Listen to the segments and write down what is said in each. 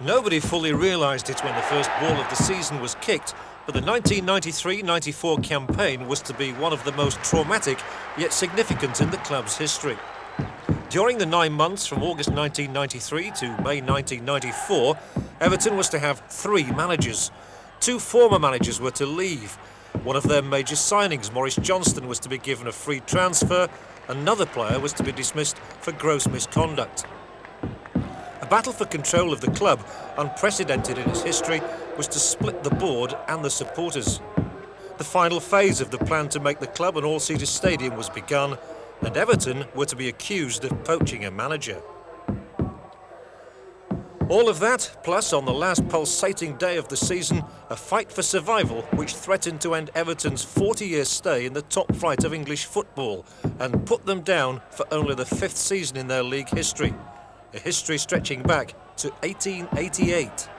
Nobody fully realised it when the first ball of the season was kicked, but the 1993-94 campaign was to be one of the most traumatic yet significant in the club's history. During the 9 months from August 1993 to May 1994, Everton was to have 3 managers. 2 former managers were to leave. One of their major signings, Maurice Johnston, was to be given a free transfer. Another player was to be dismissed for gross misconduct. A battle for control of the club, unprecedented in its history, was to split the board and the supporters. The final phase of the plan to make the club an all-seater stadium was begun, and Everton were to be accused of poaching a manager. All of that, plus on the last pulsating day of the season, a fight for survival which threatened to end Everton's 40-year stay in the top flight of English football and put them down for only the 5th season in their league history. A history stretching back to 1888.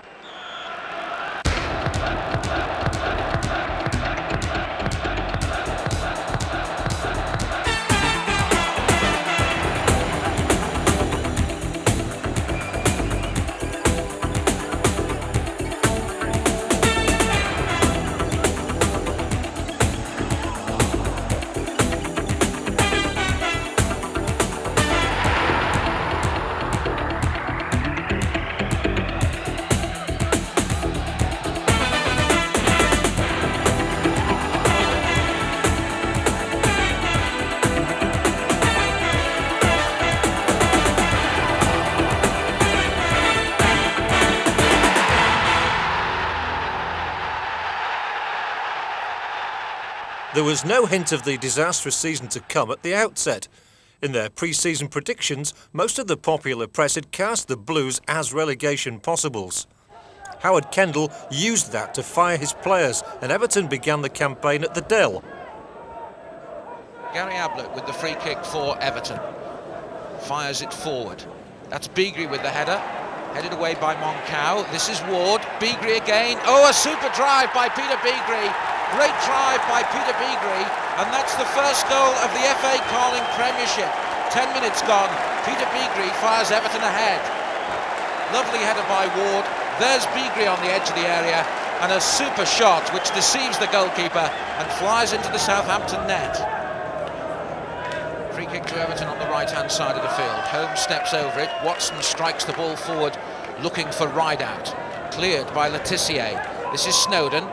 There was no hint of the disastrous season to come at the outset. In their pre-season predictions, most of the popular press had cast the Blues as relegation possibles. Howard Kendall used that to fire his players, and Everton began the campaign at the Dell. Gary Ablett with the free kick for Everton. Fires it forward. That's Beagrie with the header. Headed away by Moncau. This is Ward. Beagrie again. Oh, a super drive by Peter Beagrie. Great drive by Peter Beagrie, and that's the first goal of the FA Carling Premiership. 10 minutes gone. Peter Beagrie fires Everton ahead. Lovely header by Ward. There's Beagrie on the edge of the area, and a super shot which deceives the goalkeeper and flies into the Southampton net. Free kick to Everton on the right-hand side of the field. Holmes steps over it. Watson strikes the ball forward, looking for Rideout. Cleared by Letitia. This is Snowden.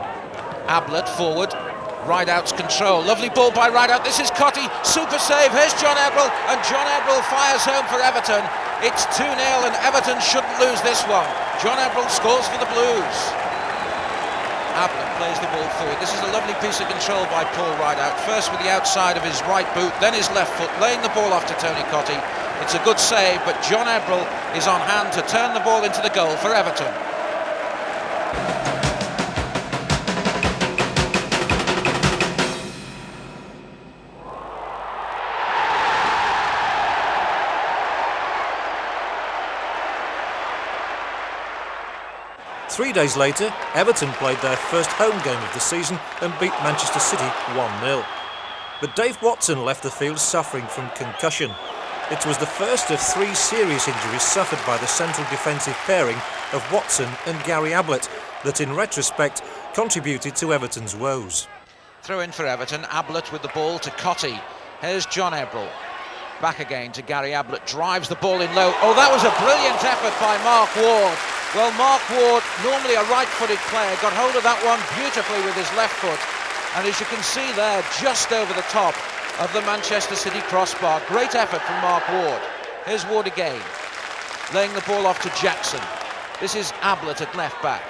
Ablett forward, Rideout's control, lovely ball by Rideout, this is Cotty, super save, here's John Ebrell, and John Ebrell fires home for Everton. It's 2-0 and Everton shouldn't lose this one. John Ebrell scores for the Blues. Ablett plays the ball forward. This is a lovely piece of control by Paul Rideout, first with the outside of his right boot, then his left foot, laying the ball off to Tony Cotty. It's a good save, but John Ebrell is on hand to turn the ball into the goal for Everton. Three days later, Everton played their first home game of the season and beat Manchester City 1-0. But Dave Watson left the field suffering from concussion. It was the first of 3 serious injuries suffered by the central defensive pairing of Watson and Gary Ablett that, in retrospect, contributed to Everton's woes. Throw in for Everton, Ablett with the ball to Cotty. Here's John Ebrell. Back again to Gary Ablett, drives the ball in low. Oh, that was a brilliant effort by Mark Ward. Well, Mark Ward, normally a right-footed player, got hold of that one beautifully with his left foot. And as you can see there, just over the top of the Manchester City crossbar. Great effort from Mark Ward. Here's Ward again, laying the ball off to Jackson. This is Ablett at left back.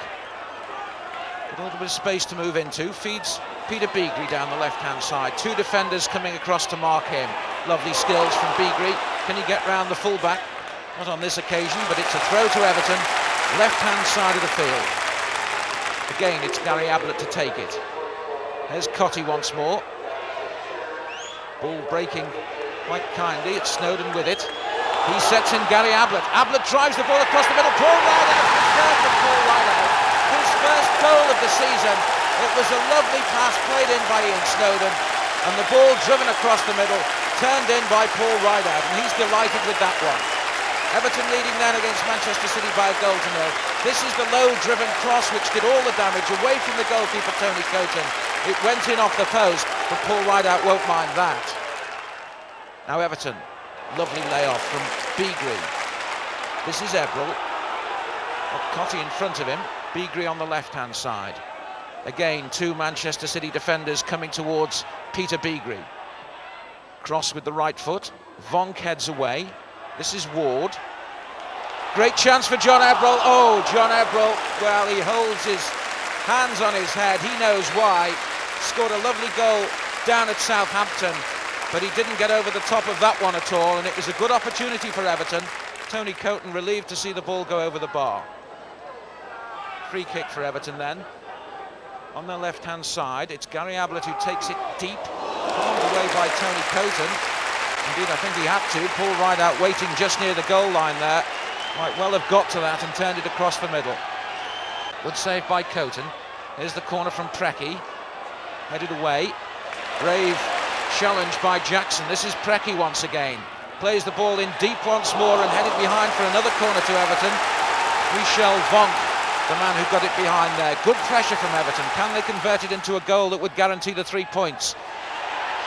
A little bit of space to move into. Feeds Peter Beagrie down the left-hand side. 2 defenders coming across to mark him. Lovely skills from Beagrie. Can he get round the full-back? Not on this occasion, but it's a throw to Everton. Left-hand side of the field. Again, it's Gary Ablett to take it. There's Cotty once more. Ball breaking quite kindly. It's Snowden with it. He sets in Gary Ablett. Ablett drives the ball across the middle. Paul Rideout, return from Paul Rideout. His first goal of the season. It was a lovely pass played in by Ian Snowden, and the ball driven across the middle, turned in by Paul Rideout, and he's delighted with that one. Everton leading then against Manchester City by a goal to nil. This is the low-driven cross which did all the damage away from the goalkeeper Tony Coton. It went in off the post, but Paul Rideout won't mind that. Now Everton, lovely layoff from Beagrie. This is Ebrel. Cotti in front of him, Beagrie on the left-hand side. Again, two Manchester City defenders coming towards Peter Beagrie. Cross with the right foot, Vonk heads away. This is Ward. Great chance for John Ebrel. Oh, John Ebrel, well, he holds his hands on his head. He knows why. Scored a lovely goal down at Southampton, but he didn't get over the top of that one at all, and it was a good opportunity for Everton. Tony Coton relieved to see the ball go over the bar. Free kick for Everton then. On the left-hand side, it's Gary Ablett who takes it deep, palmed away by Tony Coton. Indeed, I think he had to. Paul Rideout waiting just near the goal line there. Might well have got to that and turned it across the middle. Good save by Coton. Here's the corner from Preki. Headed away. Brave challenge by Jackson. This is Preki once again. Plays the ball in deep once more and headed behind for another corner to Everton. Michel Vonk, the man who got it behind there. Good pressure from Everton. Can they convert it into a goal that would guarantee the 3 points?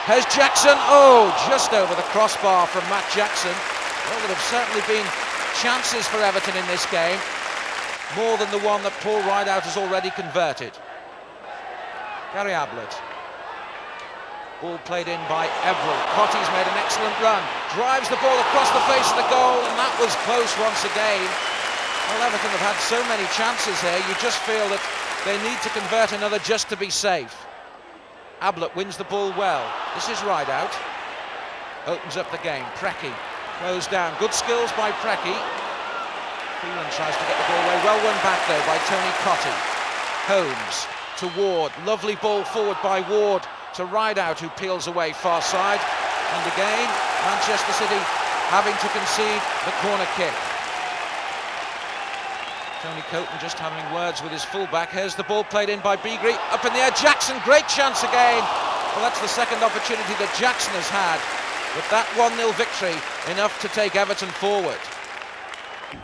Here's Jackson. Oh, just over the crossbar from Matt Jackson. Well, there have certainly been chances for Everton in this game, more than the one that Paul Rideout has already converted. Gary Ablett. Ball played in by Ebrel. Cotti's made an excellent run. Drives the ball across the face of the goal, and that was close once again. Well, Everton have had so many chances here, you just feel that they need to convert another just to be safe. Ablett wins the ball well. This is Rideout. Opens up the game. Preki closed down. Good skills by Preki. Phelan tries to get the ball away. Well won back though by Tony Cotti. Holmes to Ward. Lovely ball forward by Ward to Rideout, who peels away far side. And again, Manchester City having to concede the corner kick. Tony Coton just having words with his fullback. Here's the ball played in by Beagrie. Up in the air, Jackson, great chance again. Well, that's the second opportunity that Jackson has had. With that 1-0 victory, enough to take Everton forward.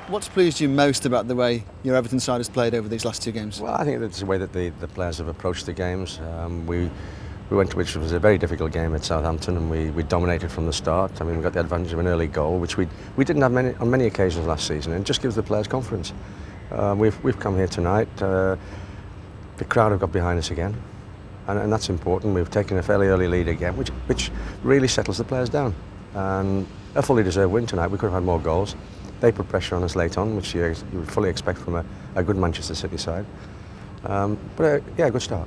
What's pleased you most about the way your Everton side has played over these last 2 games? Well, I think it's the way that the players have approached the games. We went to, which was a very difficult game at Southampton, and we dominated from the start. I mean, we got the advantage of an early goal, which we didn't have on many occasions last season, and it just gives the players confidence. We've come here tonight. The crowd have got behind us again, and that's important. We've taken a fairly early lead again, which really settles the players down. And a fully deserved win tonight. We could have had more goals. They put pressure on us late on, which you would fully expect from a good Manchester City side. But yeah, good start.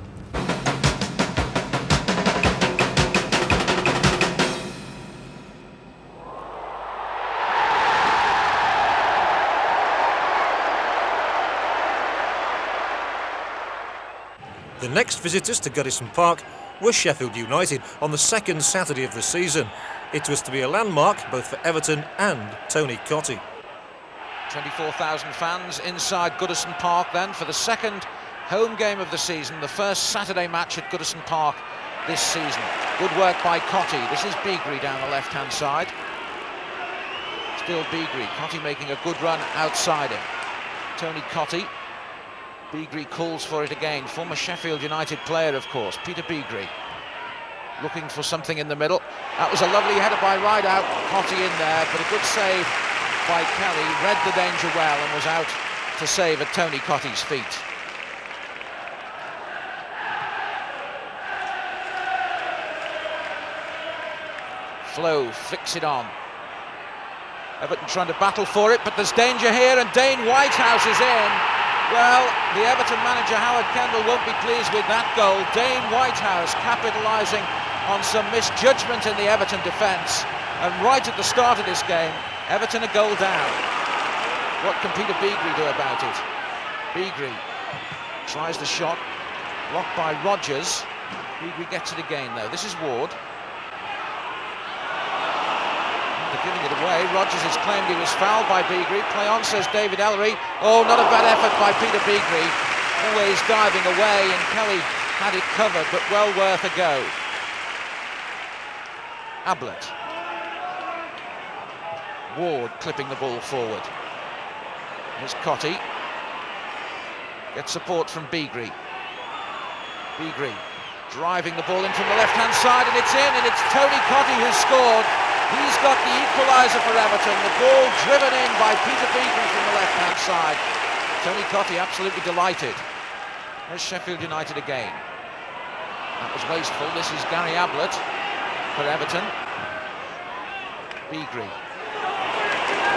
The next visitors to Goodison Park were Sheffield United on the second Saturday of the season. It was to be a landmark both for Everton and Tony Cotti. 24,000 fans inside Goodison Park then for the second home game of the season, the first Saturday match at Goodison Park this season. Good work by Cotti. This is Beagrie down the left-hand side. Still Beagrie. Cotti making a good run outside him. Tony Cotti. Beagrie calls for it again. Former Sheffield United player, of course, Peter Beagrie. Looking for something in the middle. That was a lovely header by Rideout. Cotti in there, but a good save by Kelly. Read the danger well and was out to save at Tony Cotti's feet. Flo flicks it on. Everton trying to battle for it, but there's danger here, and Dane Whitehouse is in. Well, the Everton manager Howard Kendall won't be pleased with that goal. Dane Whitehouse capitalising on some misjudgment in the Everton defence, and right at the start of this game, Everton a goal down. What can Peter Beagrie do about it? Beagrie tries the shot, blocked by Rodgers. Beagrie gets it again though. This is Ward. They're giving it away. Rodgers has claimed he was fouled by Beagrie. Play on, says David Ellery. Oh, not a bad effort by Peter Beagrie. Always diving away, and Kelly had it covered, but well worth a go. Ablett. Ward clipping the ball forward. Here's Cottee. Gets support from Beagrie. Beagrie driving the ball in from the left-hand side, and it's in, and it's Tony Cottee who's scored. He's got the equaliser for Everton. The ball driven in by Peter Beagrie from the left-hand side. Tony Cottee absolutely delighted. There's Sheffield United again. That was wasteful. This is Gary Ablett for Everton. Beagrie.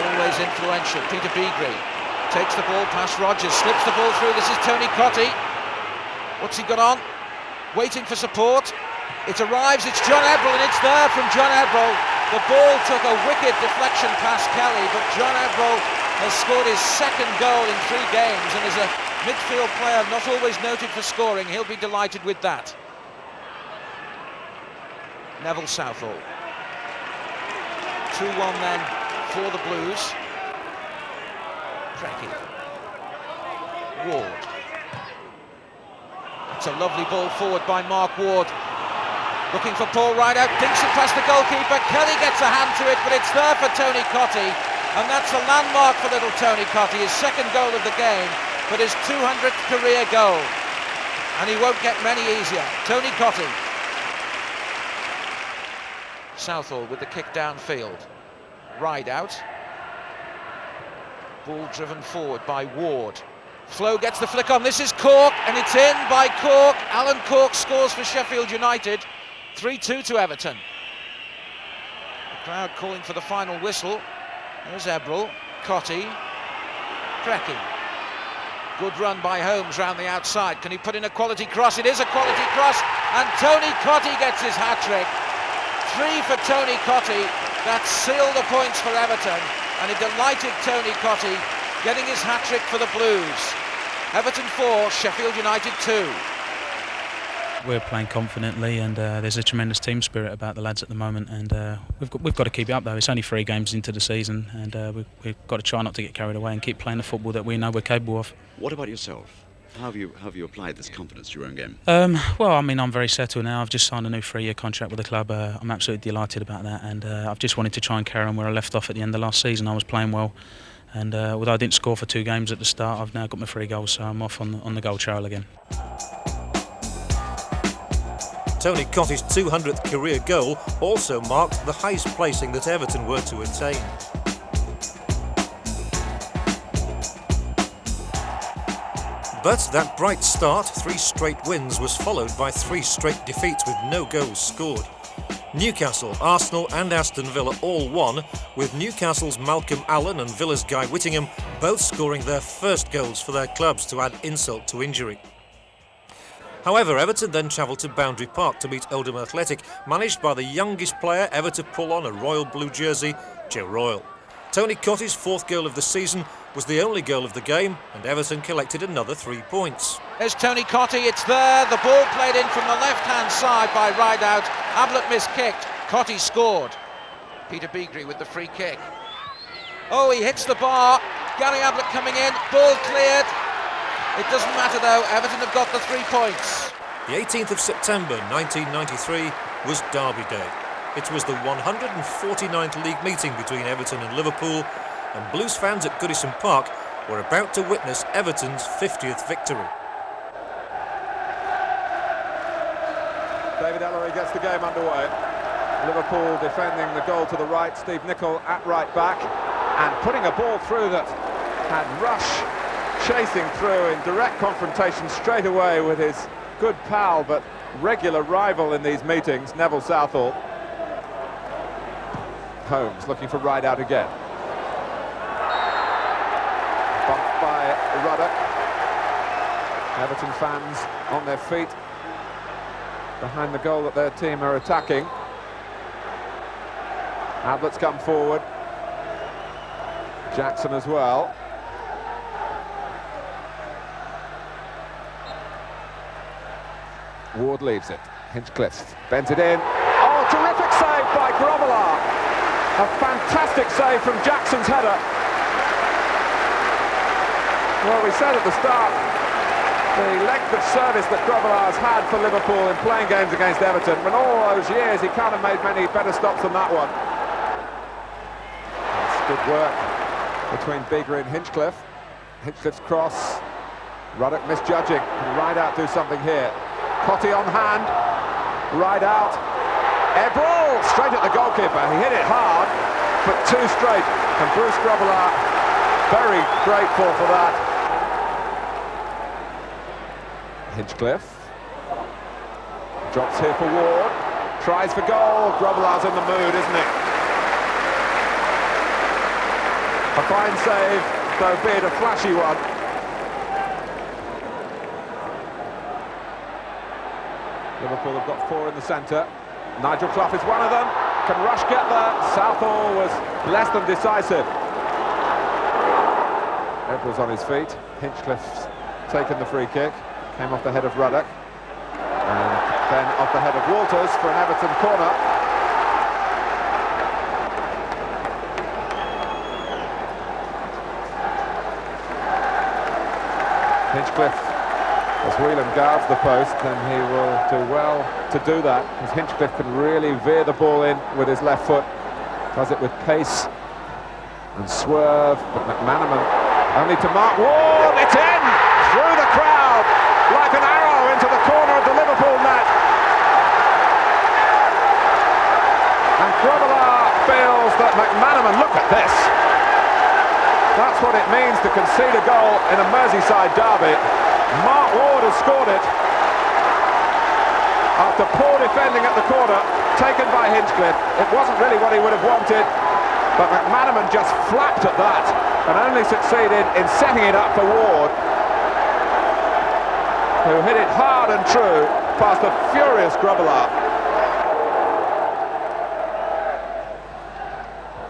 Always influential. Peter Beagrie takes the ball past Rodgers, slips the ball through. This is Tony Cottee. What's he got on? Waiting for support. It arrives, it's John Ebrell, and it's there from John Ebrell. The ball took a wicked deflection past Kelly, but John Ebrell has scored his second goal in 3 games, and as a midfield player not always noted for scoring, he'll be delighted with that. Neville Southall. 2-1 then for the Blues. Cracky. Ward. It's a lovely ball forward by Mark Ward. Looking for Paul Rideout, dinks it past the goalkeeper. Kelly gets a hand to it, but it's there for Tony Cottee. And that's a landmark for little Tony Cottee, his second goal of the game, but his 200th career goal. And he won't get many easier. Tony Cottee. Southall with the kick downfield. Rideout. Ball driven forward by Ward. Flo gets the flick on. This is Cork, and it's in by Cork. Alan Cork scores for Sheffield United. 3-2 to Everton. The crowd calling for the final whistle. There's Ebrell, Cottee, Cracky. Good run by Holmes round the outside. Can he put in a quality cross? It is a quality cross, and Tony Cottee gets his hat-trick. 3 for Tony Cottee. That sealed the points for Everton, and it delighted Tony Cottee, getting his hat-trick for the Blues. Everton 4, Sheffield United 2. We're playing confidently, and there's a tremendous team spirit about the lads at the moment, and we've got to keep it up though. It's only 3 games into the season, and we've got to try not to get carried away and keep playing the football that we know we're capable of. What about yourself? How have you applied this confidence to your own game? Well, I mean, I'm very settled now. I've just signed a new 3-year contract with the club. I'm absolutely delighted about that, and I've just wanted to try and carry on where I left off at the end of last season. I was playing well, and although I didn't score for 2 games at the start, I've now got my 3 goals, so I'm off on the goal trail again. Tony Cottee's 200th career goal also marked the highest placing that Everton were to attain. But that bright start, 3 straight wins, was followed by 3 straight defeats with no goals scored. Newcastle, Arsenal and Aston Villa all won, with Newcastle's Malcolm Allen and Villa's Guy Whittingham both scoring their first goals for their clubs to add insult to injury. However, Everton then travelled to Boundary Park to meet Oldham Athletic, managed by the youngest player ever to pull on a royal blue jersey, Joe Royle. Tony Cottee's 4th goal of the season was the only goal of the game, and Everton collected another 3 points. There's Tony Cottee, it's there. The ball played in from the left-hand side by Rideout. Ablett miskicked. Cottee scored. Peter Beagrie with the free kick. Oh, he hits the bar. Gary Ablett coming in. Ball cleared. It doesn't matter though, Everton have got the 3 points. The 18th of September 1993 was Derby Day. It was the 149th league meeting between Everton and Liverpool, and Blues fans at Goodison Park were about to witness Everton's 50th victory. David Ellery gets the game underway. Liverpool defending the goal to the right, Steve Nicol at right back, and putting a ball through that had Rush chasing through in direct confrontation straight away with his good pal but regular rival in these meetings, Neville Southall. Holmes looking for Rideout again. Bumped by Ruddock. Everton fans on their feet behind the goal that their team are attacking. Ablett's come forward. Jackson as well. Ward leaves it. Hinchcliffe bends it in. Oh, terrific save by Grobbelaar. A fantastic save from Jackson's header. Well, we said at the start, the length of service that Grobbelaar's had for Liverpool in playing games against Everton. In all those years, he can't have made many better stops than that one. Good work between Beagrie and Hinchcliffe. Hinchcliffe's cross. Ruddock misjudging. Can Rideout do something here? Cotty on hand. Rideout. Ebrel straight at the goalkeeper. He hit it hard, but too straight. And Bruce Grobbelaar very grateful for that. Hinchcliffe drops here for Ward. Tries for goal. Grobbelaar's in the mood, isn't he? A fine save, though be it a flashy one. Liverpool have got 4 in the centre. Nigel Clough is one of them. Can Rush get there? Southall was less than decisive. Edwards on his feet. Hinchcliffe's taken the free kick. Came off the head of Ruddock. And then off the head of Walters for an Everton corner. Hinchcliffe, as Whelan guards the post, then he will do well to do that, because Hinchcliffe can really veer the ball in with his left foot. Does it with pace and swerve, but McManaman only to Mark Ward. It's in through the crowd like an arrow into the corner of the Liverpool net. And Grobbelaar feels that McManaman, look at this. That's what it means to concede a goal in a Merseyside derby. Mark Ward has scored it after poor defending at the corner, taken by Hinchcliffe. It wasn't really what he would have wanted, but McManaman just flapped at that and only succeeded in setting it up for Ward, who hit it hard and true past a furious Grobbelaar.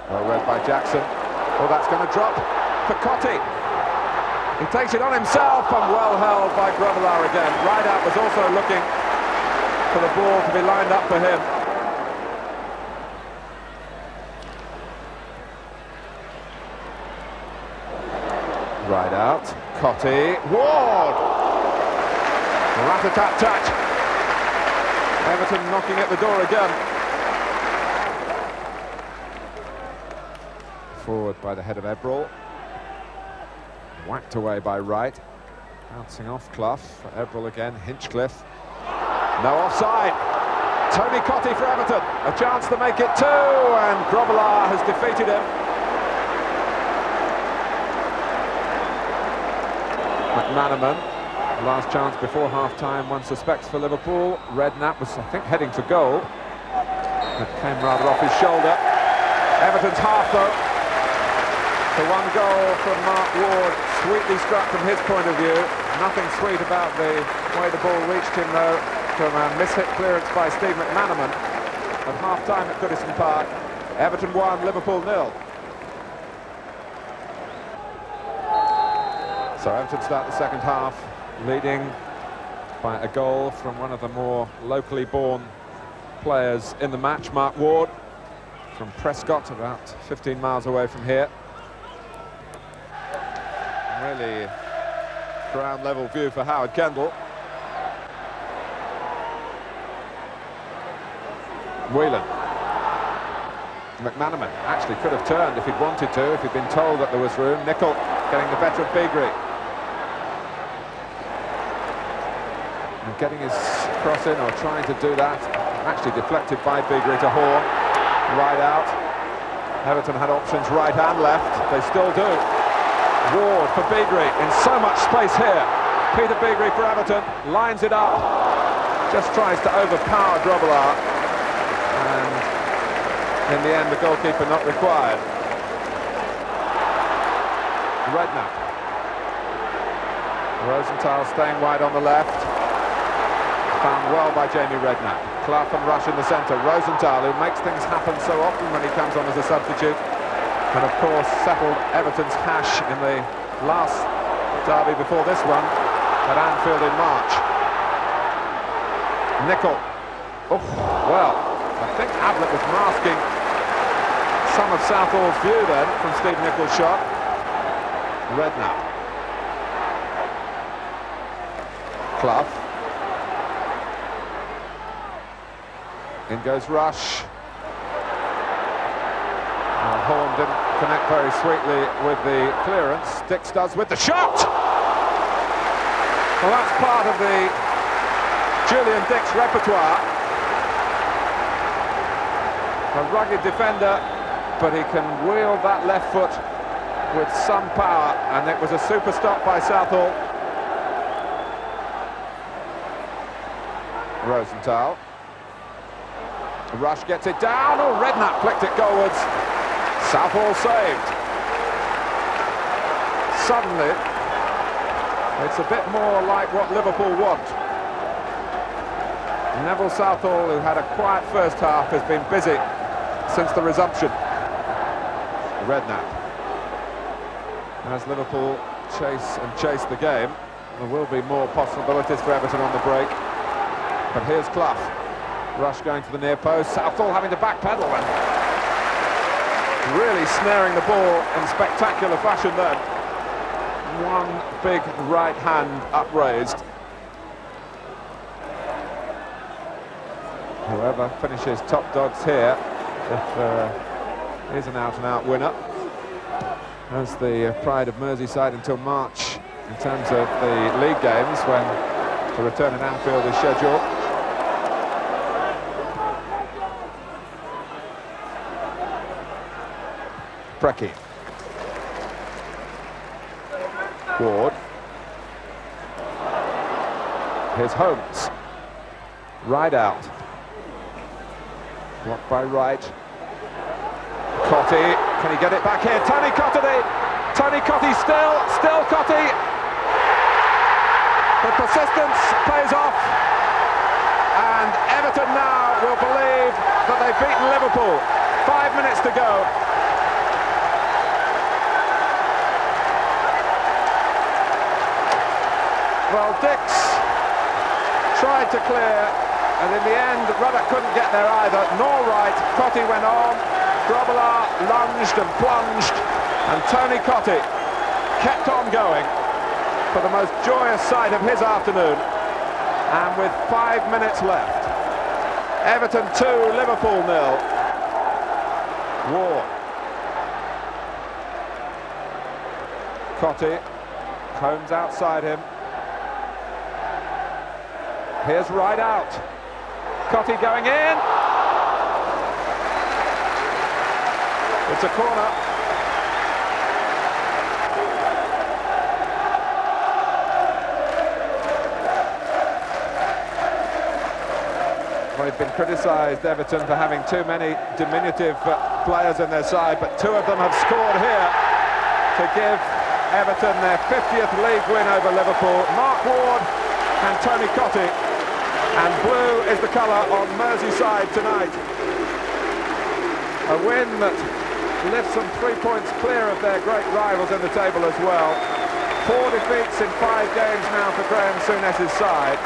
Well read by Jackson. Oh, that's going to drop for Cotty. He takes it on himself and well held by Grobbelaar again. Rideout was also looking for the ball to be lined up for him. Rideout, Cotty, Ward! Rat-a-tat-tat. Everton knocking at the door again. Forward by the head of Ebrel. Whacked away by Wright. Bouncing off Clough. For Ebrel again. Hinchcliffe. No offside. Tony Cotty for Everton. A chance to make it 2, and Grobbelaar has defeated him. McManaman. Last chance before half-time. One suspects for Liverpool. Redknapp was, I think, heading for goal. It came rather off his shoulder. Everton's half, though. The one goal from Mark Ward, sweetly struck from his point of view. Nothing sweet about the way the ball reached him, though, from a mishit clearance by Steve McManaman. At half-time at Goodison Park, Everton 1, Liverpool 0. So Everton start the second half, leading by a goal from one of the more locally born players in the match, Mark Ward, from Prescott, about 15 miles away from here. Really ground level view for Howard Kendall. Whelan. McManaman actually could have turned if he'd wanted to, if he'd been told that there was room. Nicol getting the better of Beagrie. And getting his cross in, or trying to do that. Actually deflected by Beagrie to Horn. Rideout. Everton had options right and left. They still do. Ward for Beagrie, in so much space here. Peter Beagrie for Everton, lines it up, just tries to overpower Grobbelaar, and in the end the goalkeeper not required. Redknapp. Rosenthal staying wide on the left, found well by Jamie Redknapp. Clough and Rush in the centre. Rosenthal, who makes things happen so often when he comes on as a substitute. And of course settled Everton's hash in the last derby before this one at Anfield in March. Nicol. Oh, well, I think Ablett was masking some of Southall's view then from Steve Nichol's shot. Redknapp. Clough. In goes Rush. Horn didn't connect very sweetly with the clearance. Dix does with the shot! Well, that's part of the Julian Dix repertoire. A rugged defender, but he can wield that left foot with some power, and it was a super stop by Southall. Rosenthal. Rush gets it down. Oh, Redknapp flicked it goalwards. Southall saved. Suddenly, it's a bit more like what Liverpool want. Neville Southall, who had a quiet first half, has been busy since the resumption. Redknapp. As Liverpool chase the game, there will be more possibilities for Everton on the break. But here's Clough. Rush going to the near post. Southall having to backpedal and really snaring the ball in spectacular fashion then. One big right hand upraised. Whoever finishes top dogs here, if there is an out-and-out winner, has the pride of Merseyside until March in terms of the league games, when the return at Anfield is scheduled. Preki. Ward. Here's Holmes. Right out. Blocked by Wright. Cottee, can he get it back here? Tony Cottee still Cottee. The persistence pays off, and Everton now will believe that they've beaten Liverpool. 5 minutes to go. Well, Dix tried to clear, and in the end, Ruddock couldn't get there either, nor Wright. Cottee went on, Grobbelaar lunged and plunged, and Tony Cottee kept on going for the most joyous sight of his afternoon. And with 5 minutes left, Everton 2, Liverpool 0. Ward. Cottee, Holmes outside him. Here's Wright out. Cottee going in. It's a corner. Well, they've been criticised, Everton, for having too many diminutive players in their side, but two of them have scored here to give Everton their 50th league win over Liverpool. Mark Ward and Tony Cottee. And blue is the colour on Merseyside tonight. A win that lifts them 3 points clear of their great rivals in the table as well. 4 defeats in 5 games now for Graham Souness's side.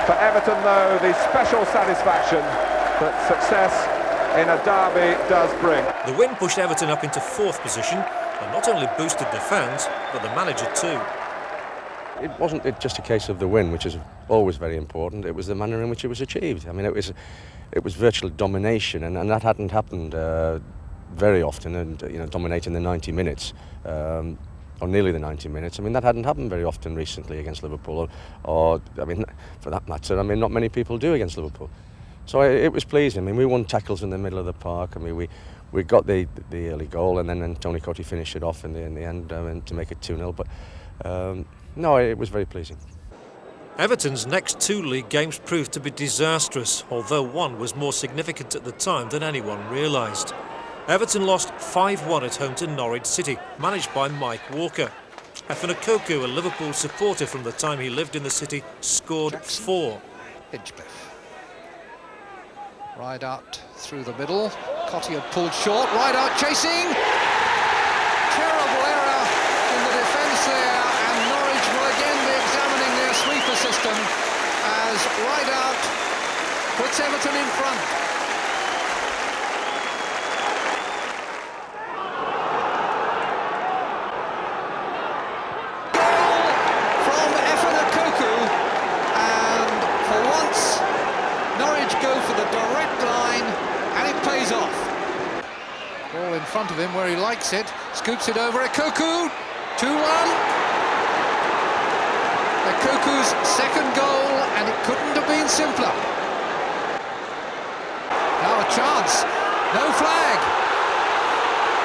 For Everton, though, the special satisfaction that success in a derby does bring. The win pushed Everton up into 4th position and not only boosted the fans, but the manager too. It wasn't just a case of the win, which is always very important. It was the manner in which it was achieved. I mean, it was virtual domination, and that hadn't happened very often. And dominating the 90 minutes, or nearly the 90 minutes. I mean, that hadn't happened very often recently against Liverpool, or I mean, for that matter, I mean, not many people do against Liverpool. So it was pleasing. I mean, we won tackles in the middle of the park. I mean, we got the early goal, and then Tony Cottee finished it off in the end to make it 2-0. But no, it was very pleasing. Everton's next 2 league games proved to be disastrous, although one was more significant at the time than anyone realised. Everton lost 5-1 at home to Norwich City, managed by Mike Walker. Efenakoku, a Liverpool supporter from the time he lived in the city, scored Jackson. 4. Hinchcliffe. Right out through the middle. Cottee had pulled short. Right out chasing. Terrible error in the defence there, and Norwich will again be examining their sweeper system as right out puts Everton in front. From Efenakoku, and for once Norwich go for the direct line, and it pays off. Ball in front of him where he likes it. Scoops it over. Ekoku, 2-1. Ekoku's second goal, and it couldn't have been simpler. Now a chance. No flag.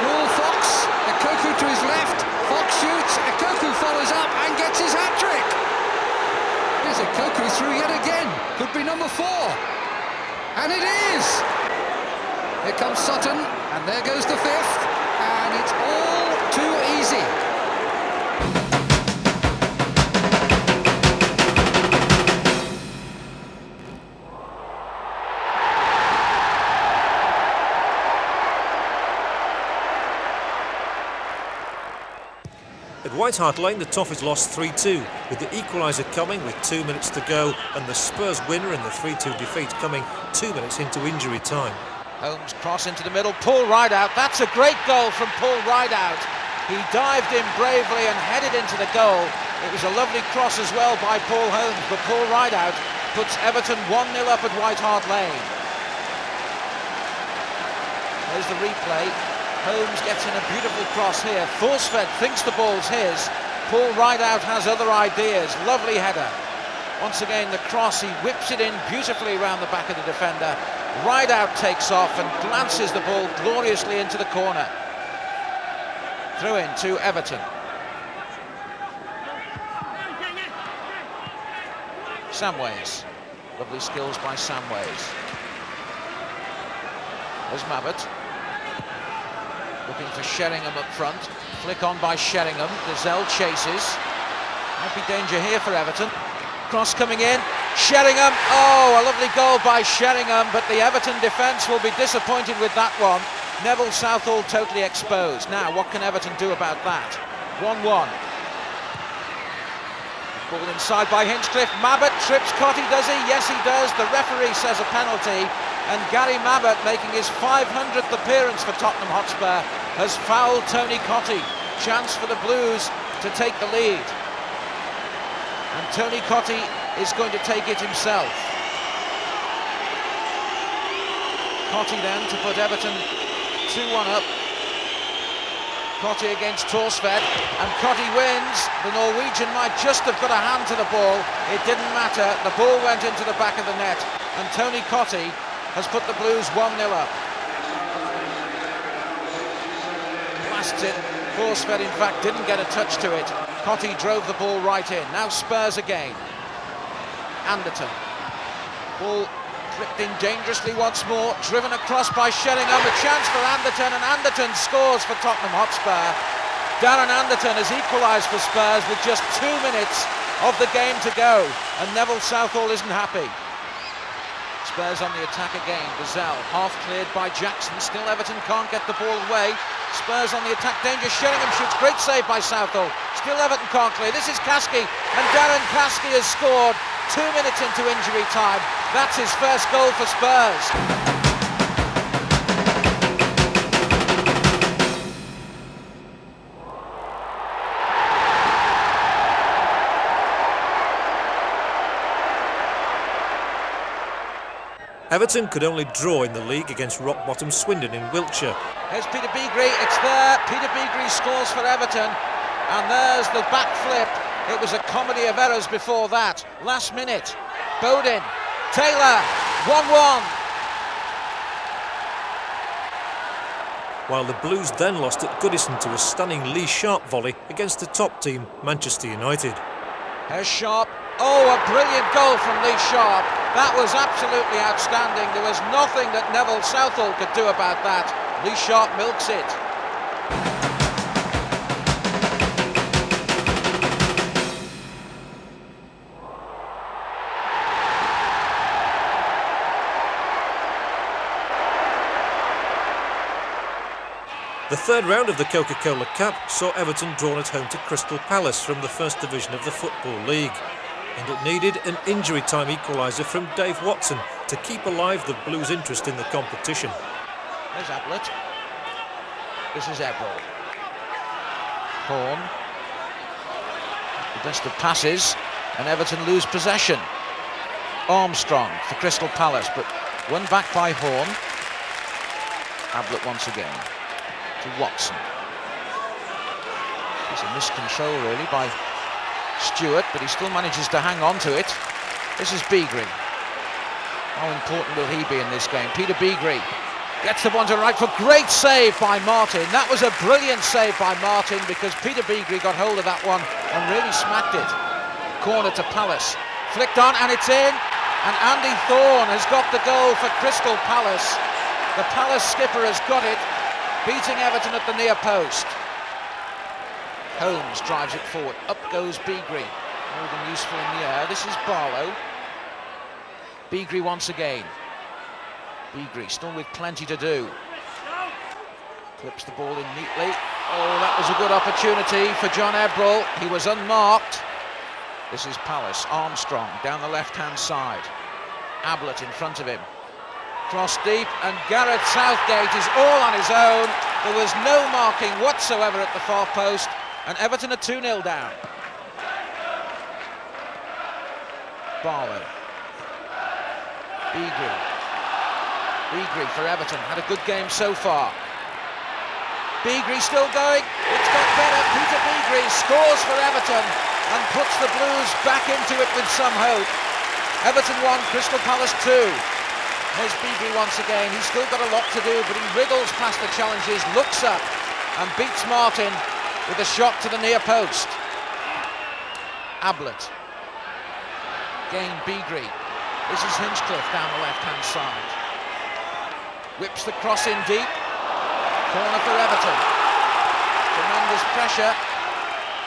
Ball Fox. Ekoku to his left. Fox shoots. Ekoku follows up and gets his hat-trick. Here's Ekoku through yet again. Could be number 4. And it is! Here comes Sutton, and there goes the 5th, and it's all too easy. At White Hart Lane, the Toffees lost 3-2, with the equaliser coming with 2 minutes to go and the Spurs winner in the 3-2 defeat coming 2 minutes into injury time. Holmes cross into the middle, Paul Rideout. That's a great goal from Paul Rideout. He dived in bravely and headed into the goal. It was a lovely cross as well by Paul Holmes, but Paul Rideout puts Everton 1-0 up at White Hart Lane. There's the replay. Holmes gets in a beautiful cross here. Forsford thinks the ball's his. Paul Rideout has other ideas. Lovely header. Once again, the cross, he whips it in beautifully around the back of the defender. Rideout takes off and glances the ball gloriously into the corner. Through in to Everton. Samways. Lovely skills by Samways. There's Mabbott. Looking for Sheringham up front. Flick on by Sheringham. Gazelle chases. Might be danger here for Everton. Cross coming in. Sheringham. Oh, a lovely goal by Sheringham, but the Everton defence will be disappointed with that one. Neville Southall totally exposed. Now, what can Everton do about that? 1-1. Ball inside by Hinchcliffe. Mabbott trips Cotty, does he? Yes, he does. The referee says a penalty. And Gary Mabbott, making his 500th appearance for Tottenham Hotspur, has fouled Tony Cotty. Chance for the Blues to take the lead. And Tony Cotty is going to take it himself. Cotty then to put Everton 2-1 up. Cotty against Torsved, and Cotty wins. The Norwegian might just have got a hand to the ball. It didn't matter. The ball went into the back of the net, and Tony Cotty has put the Blues 1-0 up. Blasts it. Forsford, in fact, didn't get a touch to it. Cotty drove the ball right in. Now Spurs again. Anderton. Ball clipped in dangerously once more. Driven across by Sheringham. A chance for Anderton, and Anderton scores for Tottenham Hotspur. Darren Anderton has equalised for Spurs with just 2 minutes of the game to go, and Neville Southall isn't happy. Spurs on the attack again. Gazelle half cleared by Jackson. Still Everton can't get the ball away. Spurs on the attack. Danger. Sheringham shoots. Great save by Southall. Still Everton can't clear. This is Kasky, and Darren Kasky has scored 2 minutes into injury time. That's his first goal for Spurs. Everton could only draw in the league against rock-bottom Swindon in Wiltshire. Here's Peter Beagrie, it's there. Peter Beagrie scores for Everton, and there's the back flip. It was a comedy of errors before that. Last minute, Bodin, Taylor, 1-1. While the Blues then lost at Goodison to a stunning Lee Sharp volley against the top team, Manchester United. Here's Sharp. Oh, a brilliant goal from Lee Sharp. That was absolutely outstanding. There was nothing that Neville Southall could do about that. Lee Sharp milks it. The third round of the Coca-Cola Cup saw Everton drawn at home to Crystal Palace from the First Division of the Football League. And it needed an injury time equaliser from Dave Watson to keep alive the Blues' interest in the competition. There's Ablett. This is Ebrel. Horn. The best of passes, and Everton lose possession. Armstrong for Crystal Palace, but won back by Horn. Ablett once again. to Watson. It's a miscontrol really by Stewart, but he still manages to hang on to it. This is Beagrie. How important will he be in this game? Peter Beagrie gets the one to right foot. Great save by Martin. That was a brilliant save by Martin, because Peter Beagrie got hold of that one and really smacked it. Corner to Palace. Flicked on and it's in. And Andy Thorne has got the goal for Crystal Palace. The Palace skipper has got it, beating Everton at the near post. Holmes drives it forward. Up goes Beagrie. More than useful in the air. This is Barlow. Beagrie once again. Beagrie still with plenty to do. Clips the ball in neatly. Oh, that was a good opportunity for John Ebrell. He was unmarked. This is Palace. Armstrong down the left-hand side. Ablett in front of him. Cross deep, and Gareth Southgate is all on his own. There was no marking whatsoever at the far post, and Everton are 2-0 down. Barlow. Beagrie for Everton, had a good game so far. Beagrie still going, it's got better. Peter Beagrie scores for Everton and puts the Blues back into it with some hope. Everton 1, Crystal Palace 2. There's Beagrie once again. He's still got a lot to do, but he wriggles past the challenges, looks up and beats Martin with a shot to the near post. Ablett. Again Beagrie. This is Hinchcliffe down the left-hand side. Whips the cross in deep. Corner for Everton. Tremendous pressure.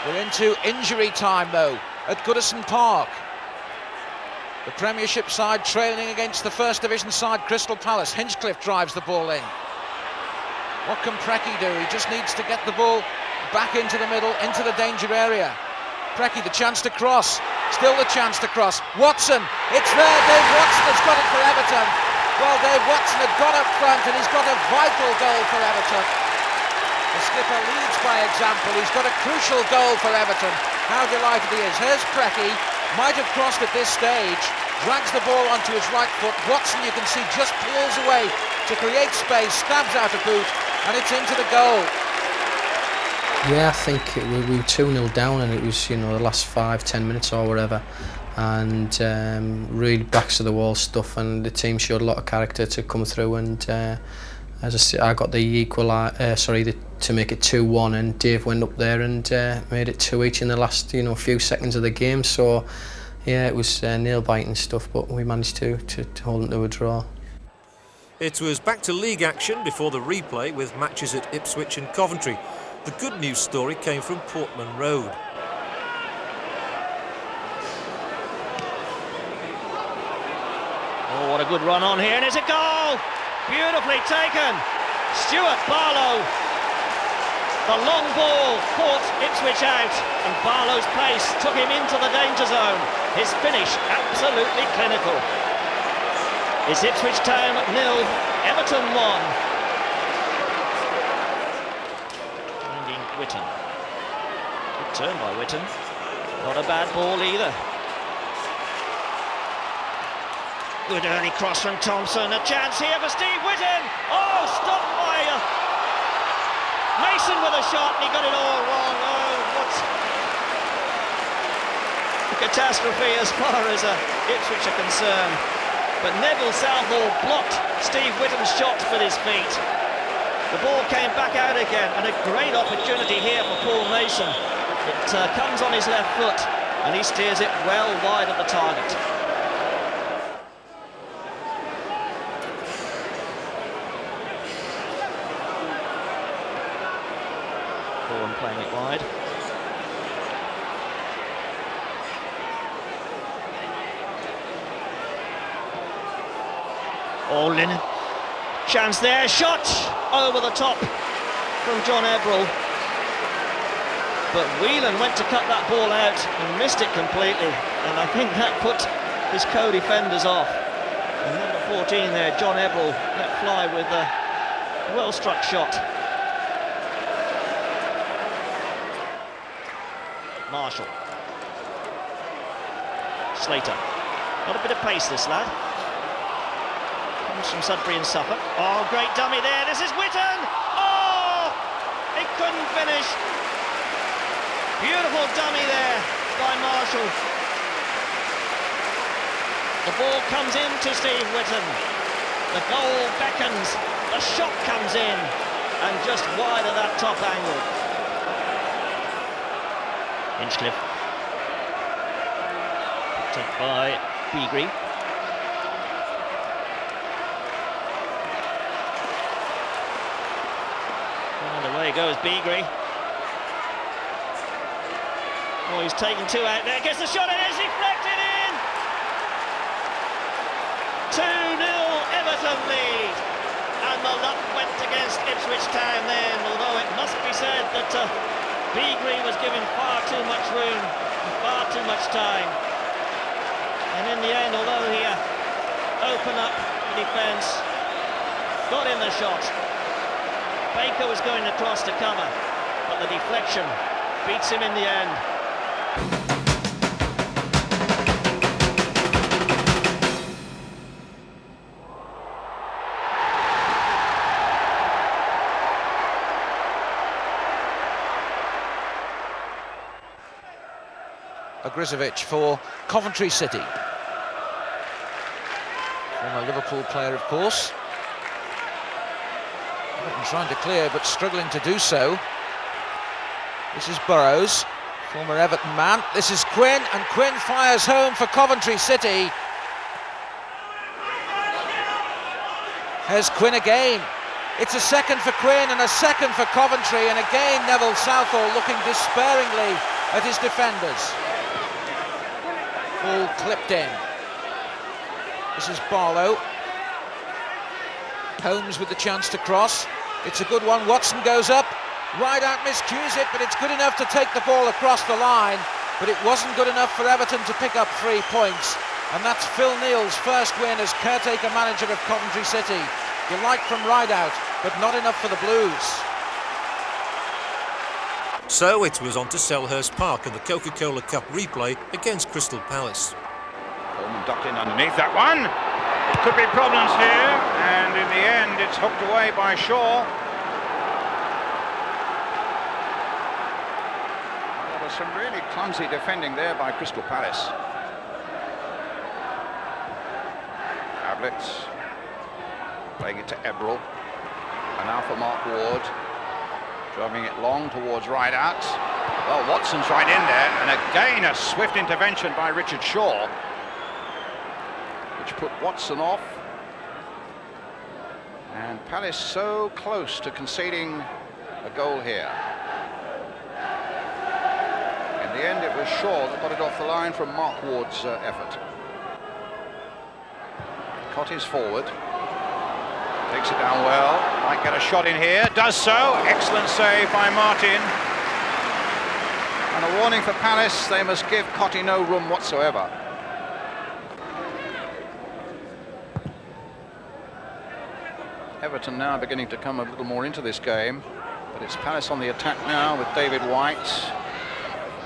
We're into injury time though at Goodison Park. The Premiership side trailing against the First Division side Crystal Palace. Hinchcliffe drives the ball in. What can Preki do? He just needs to get the ball back into the middle, into the danger area. Preki, the chance to cross. Still the chance to cross. Watson, it's there. Dave Watson has got it for Everton. Well, Dave Watson had got up front and he's got a vital goal for Everton. The skipper leads by example. He's got a crucial goal for Everton. How delighted he is. Here's Preki, might have crossed at this stage, drags the ball onto his right foot. Watson, you can see, just peels away to create space, stabs out a boot, and it's into the goal. Yeah, I think we were 2-0 down, and it was, the last 5-10 minutes or whatever, and really backs to the wall stuff, and the team showed a lot of character to come through, and as I said, I got the to make it 2-1, and Dave went up there and made it 2 each in the last few seconds of the game. So yeah, it was nail biting stuff, but we managed to hold them to a draw. It was back to league action before the replay with matches at Ipswich and Coventry. The good news story came from Portman Road. Oh, what a good run on here, and it's a goal! Beautifully taken. Stuart Barlow. The long ball caught Ipswich out, and Barlow's pace took him into the danger zone. His finish absolutely clinical. It's Ipswich Town 0, Everton 1. Witten. Good turn by Witten. Not a bad ball either. Good early cross from Thompson. A chance here for Steve Witten. Oh, stopped by Mason with a shot, and he got it all wrong. Oh, what a catastrophe as far as Ipswich are concerned. But Neville Southall blocked Steve Witten's shot with his feet. The ball came back out again, and a great opportunity here for Paul Mason. It comes on his left foot, and he steers it well wide of the target. Vaughan playing it wide. Oh, Lennon. Chance there, shot over the top from John Ebrell. But Whelan went to cut that ball out and missed it completely, and I think that put his co-defenders off. And number 14 there, John Ebrell, let fly with a well-struck shot. Marshall. Slater. Got a bit of pace, this lad. Comes from Sudbury and Suffolk. Oh, great dummy there. This is Witten. Oh, couldn't finish. Beautiful dummy there by Marshall. The ball comes in to Steve Whitten. The goal beckons. The shot comes in, and just wide of that top angle. Hinchcliffe. Picked up by Beagrie. And away goes Beagrie. Oh, he's taken two out there. Gets the shot, and it's deflected in. 2-0 Everton lead. And the luck went against Ipswich Town then, although it must be said that Beagrie was given far too much room, far too much time. And in the end, although he opened up the defence, got in the shot, Baker was going across to cover, but the deflection beats him in the end. Grizovic for Coventry City. Former Liverpool player, of course. Everton trying to clear, but struggling to do so. This is Burrows, former Everton man. This is Quinn, and Quinn fires home for Coventry City. Here's Quinn again. It's a second for Quinn and a second for Coventry, and again Neville Southall looking despairingly at his defenders. Ball clipped in. This is Barlow. Holmes with the chance to cross. It's a good one. Watson goes up. Rideout miscues it, but it's good enough to take the ball across the line. But it wasn't good enough for Everton to pick up 3 points. And that's Phil Neal's first win as caretaker manager of Coventry City. Delight from Rideout, but not enough for the Blues. So it was on to Selhurst Park and the Coca-Cola Cup replay against Crystal Palace. Coleman ducked in underneath that one. It could be problems here, and in the end it's hooked away by Shaw. There was some really clumsy defending there by Crystal Palace. Ablett playing it to Ebrel, and now for Mark Ward. Driving it long towards Rideout. Well, Watson's right in there, and again a swift intervention by Richard Shaw, which put Watson off. And Palace so close to conceding a goal here. In the end, it was Shaw that got it off the line from Mark Ward's effort. Cotty's forward. Takes it down well, might get a shot in here, does so, excellent save by Martin. And a warning for Palace, they must give Cotty no room whatsoever. Everton now beginning to come a little more into this game, but it's Palace on the attack now with David White,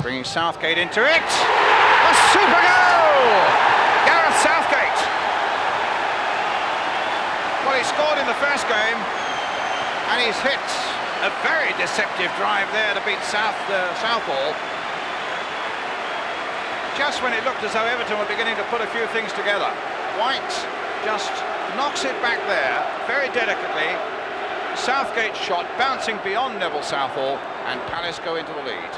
bringing Southgate into it. A super goal! Gareth Southgate! Well, he scored in the first game, and he's hit a very deceptive drive there to beat Southall. Just when it looked as though Everton were beginning to put a few things together. White just knocks it back there, very delicately. Southgate's shot bouncing beyond Neville Southall, and Palace go into the lead.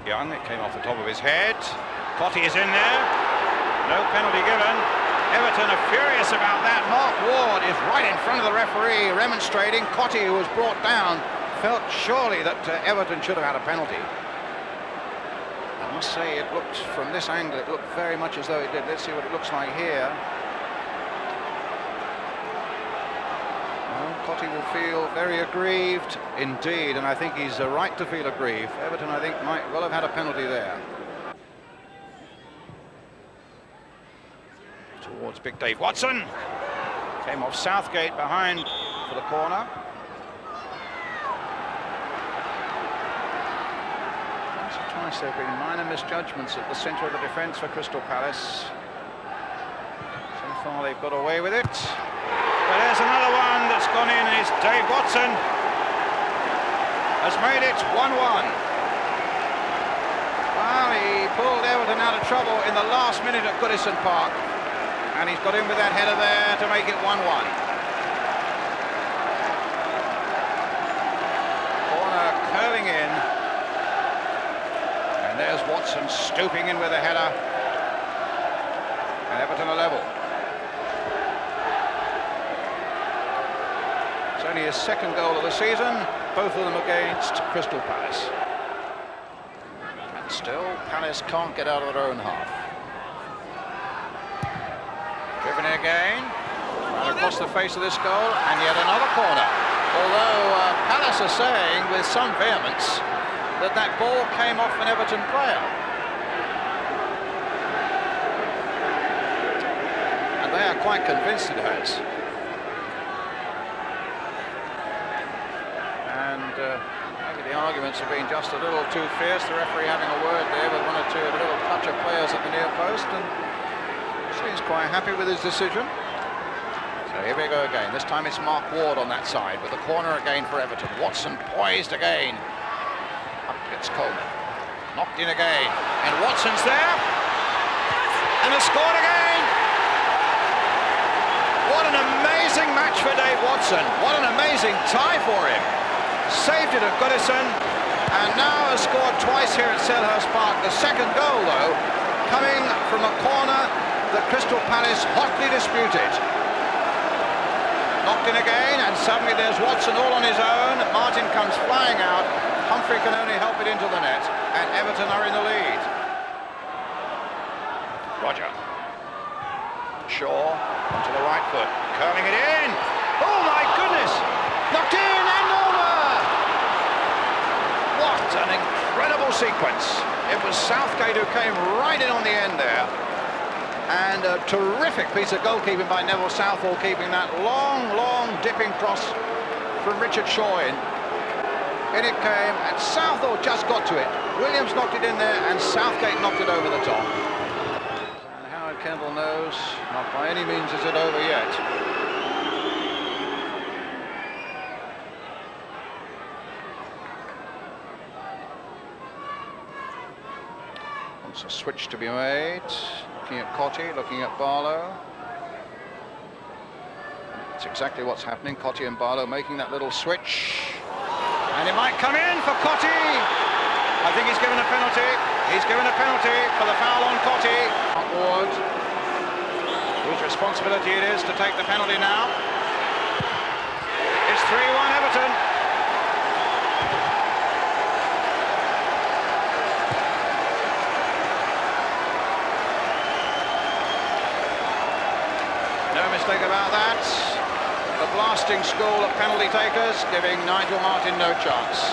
Young, it came off the top of his head. Cotty is in there. No penalty given. Everton are furious about that. Mark Ward is right in front of the referee, remonstrating. Cotty, who was brought down, felt surely that Everton should have had a penalty. I must say, it looked, from this angle, it looked very much as though it did. Let's see what it looks like here. Well, Cotty will feel very aggrieved indeed, and I think he's right to feel aggrieved. Everton, I think, might well have had a penalty there. Towards Big Dave Watson. Came off Southgate behind for the corner. Once or twice there have been minor misjudgments at the centre of the defence for Crystal Palace. So far they've got away with it. But there's another one that's gone in, and it's Dave Watson has made it 1-1. Well, he pulled Everton out of trouble in the last minute at Goodison Park, and he's got in with that header there to make it 1-1. Corner curling in, and there's Watson stooping in with a header, and Everton are level. It's only his second goal of the season, both of them against Crystal Palace. And still, Palace can't get out of their own half. Driven again, right across the face of this goal, and yet another corner. Although Palace are saying with some vehemence that that ball came off an Everton player. And they are quite convinced it has. Maybe the arguments have been just a little too fierce, the referee having a word there with one or two little touch of players at the near post, and seems quite happy with his decision. So here we go again. This time it's Mark Ward on that side with the corner again for Everton. Watson poised again. Up gets Coleman. Knocked in again. And Watson's there. And has scored again. What an amazing match for Dave Watson. What an amazing tie for him. Saved it at Goodison, and now has scored twice here at Selhurst Park. The second goal, though, coming from a corner that Crystal Palace hotly disputed. Knocked in again, and suddenly there's Watson all on his own. Martin comes flying out. Humphrey can only help it into the net, and Everton are in the lead. Roger. Shaw onto the right foot, curling it in. Oh my goodness! Knocked in and over! What an incredible sequence. It was Southgate who came right in on the end there. And a terrific piece of goalkeeping by Neville Southall, keeping that long, long dipping cross from Richard Shaw in. In it came, and Southall just got to it. Williams knocked it in there, and Southgate knocked it over the top. And Howard Kendall knows, not by any means is it over yet. Wants a switch to be made. Looking at Cottee, looking at Barlow. That's exactly what's happening. Cottee and Barlow making that little switch. And it might come in for Cottee. I think he's given a penalty. He's given a penalty for the foul on Cottee. Ward, whose responsibility it is to take the penalty now. It's 3-1 Everton. No mistake about that. The blasting school of penalty takers, giving Nigel Martin no chance.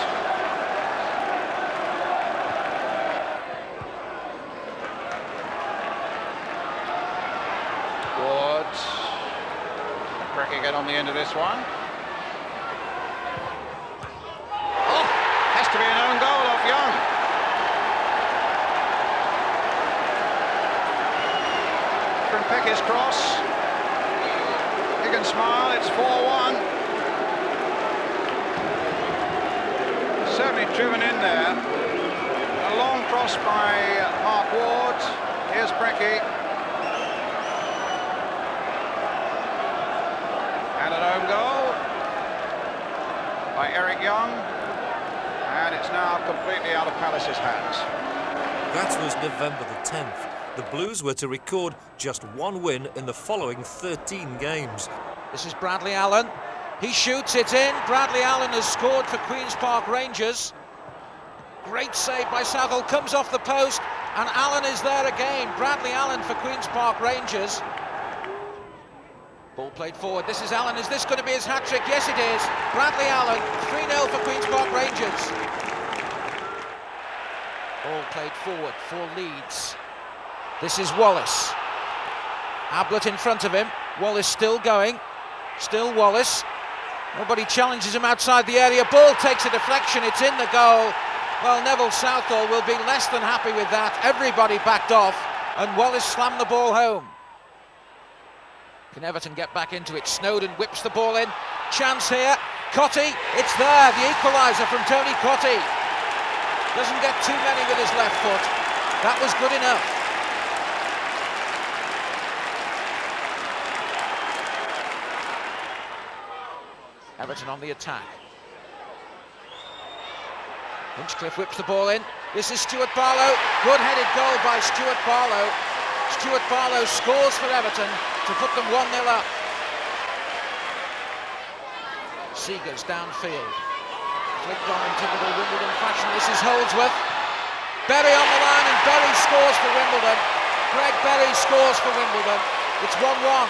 Ward. Brecky get on the end of this one. Oh, has to be an own goal of Young. From Pecky's cross. He can smile, it's 4-1. Certainly driven in there. A long cross by Mark Ward. Here's Brecky. And an own goal by Eric Young. And it's now completely out of Palace's hands. That was November the 10th. The Blues were to record just one win in the following 13 games. This is Bradley Allen. He shoots it in. Bradley Allen has scored for Queen's Park Rangers. Great save by Southall, comes off the post, and Allen is there again. Bradley Allen for Queen's Park Rangers. Ball played forward. This is Allen. Is this going to be his hat-trick? Yes, it is. Bradley Allen, 3-0 for Queen's Park Rangers. Ball played forward for Leeds. This is Wallace. Ablett in front of him. Wallace still going. Still Wallace. Nobody challenges him outside the area. Ball takes a deflection. It's in the goal. Well, Neville Southall will be less than happy with that. Everybody backed off, and Wallace slammed the ball home. Can Everton get back into it? Snowden whips the ball in. Chance here. Cottee, it's there. The equaliser from Tony Cottee. Doesn't get too many with his left foot. That was good enough. Everton on the attack. Hinchcliffe whips the ball in. This is Stuart Barlow. Good-headed goal by Stuart Barlow. Stuart Barlow scores for Everton to put them 1-0 up. Seegers downfield. Flicked on in typical Wimbledon fashion. This is Holdsworth. Berry on the line, and Berry scores for Wimbledon. Greg Berry scores for Wimbledon. It's 1-1.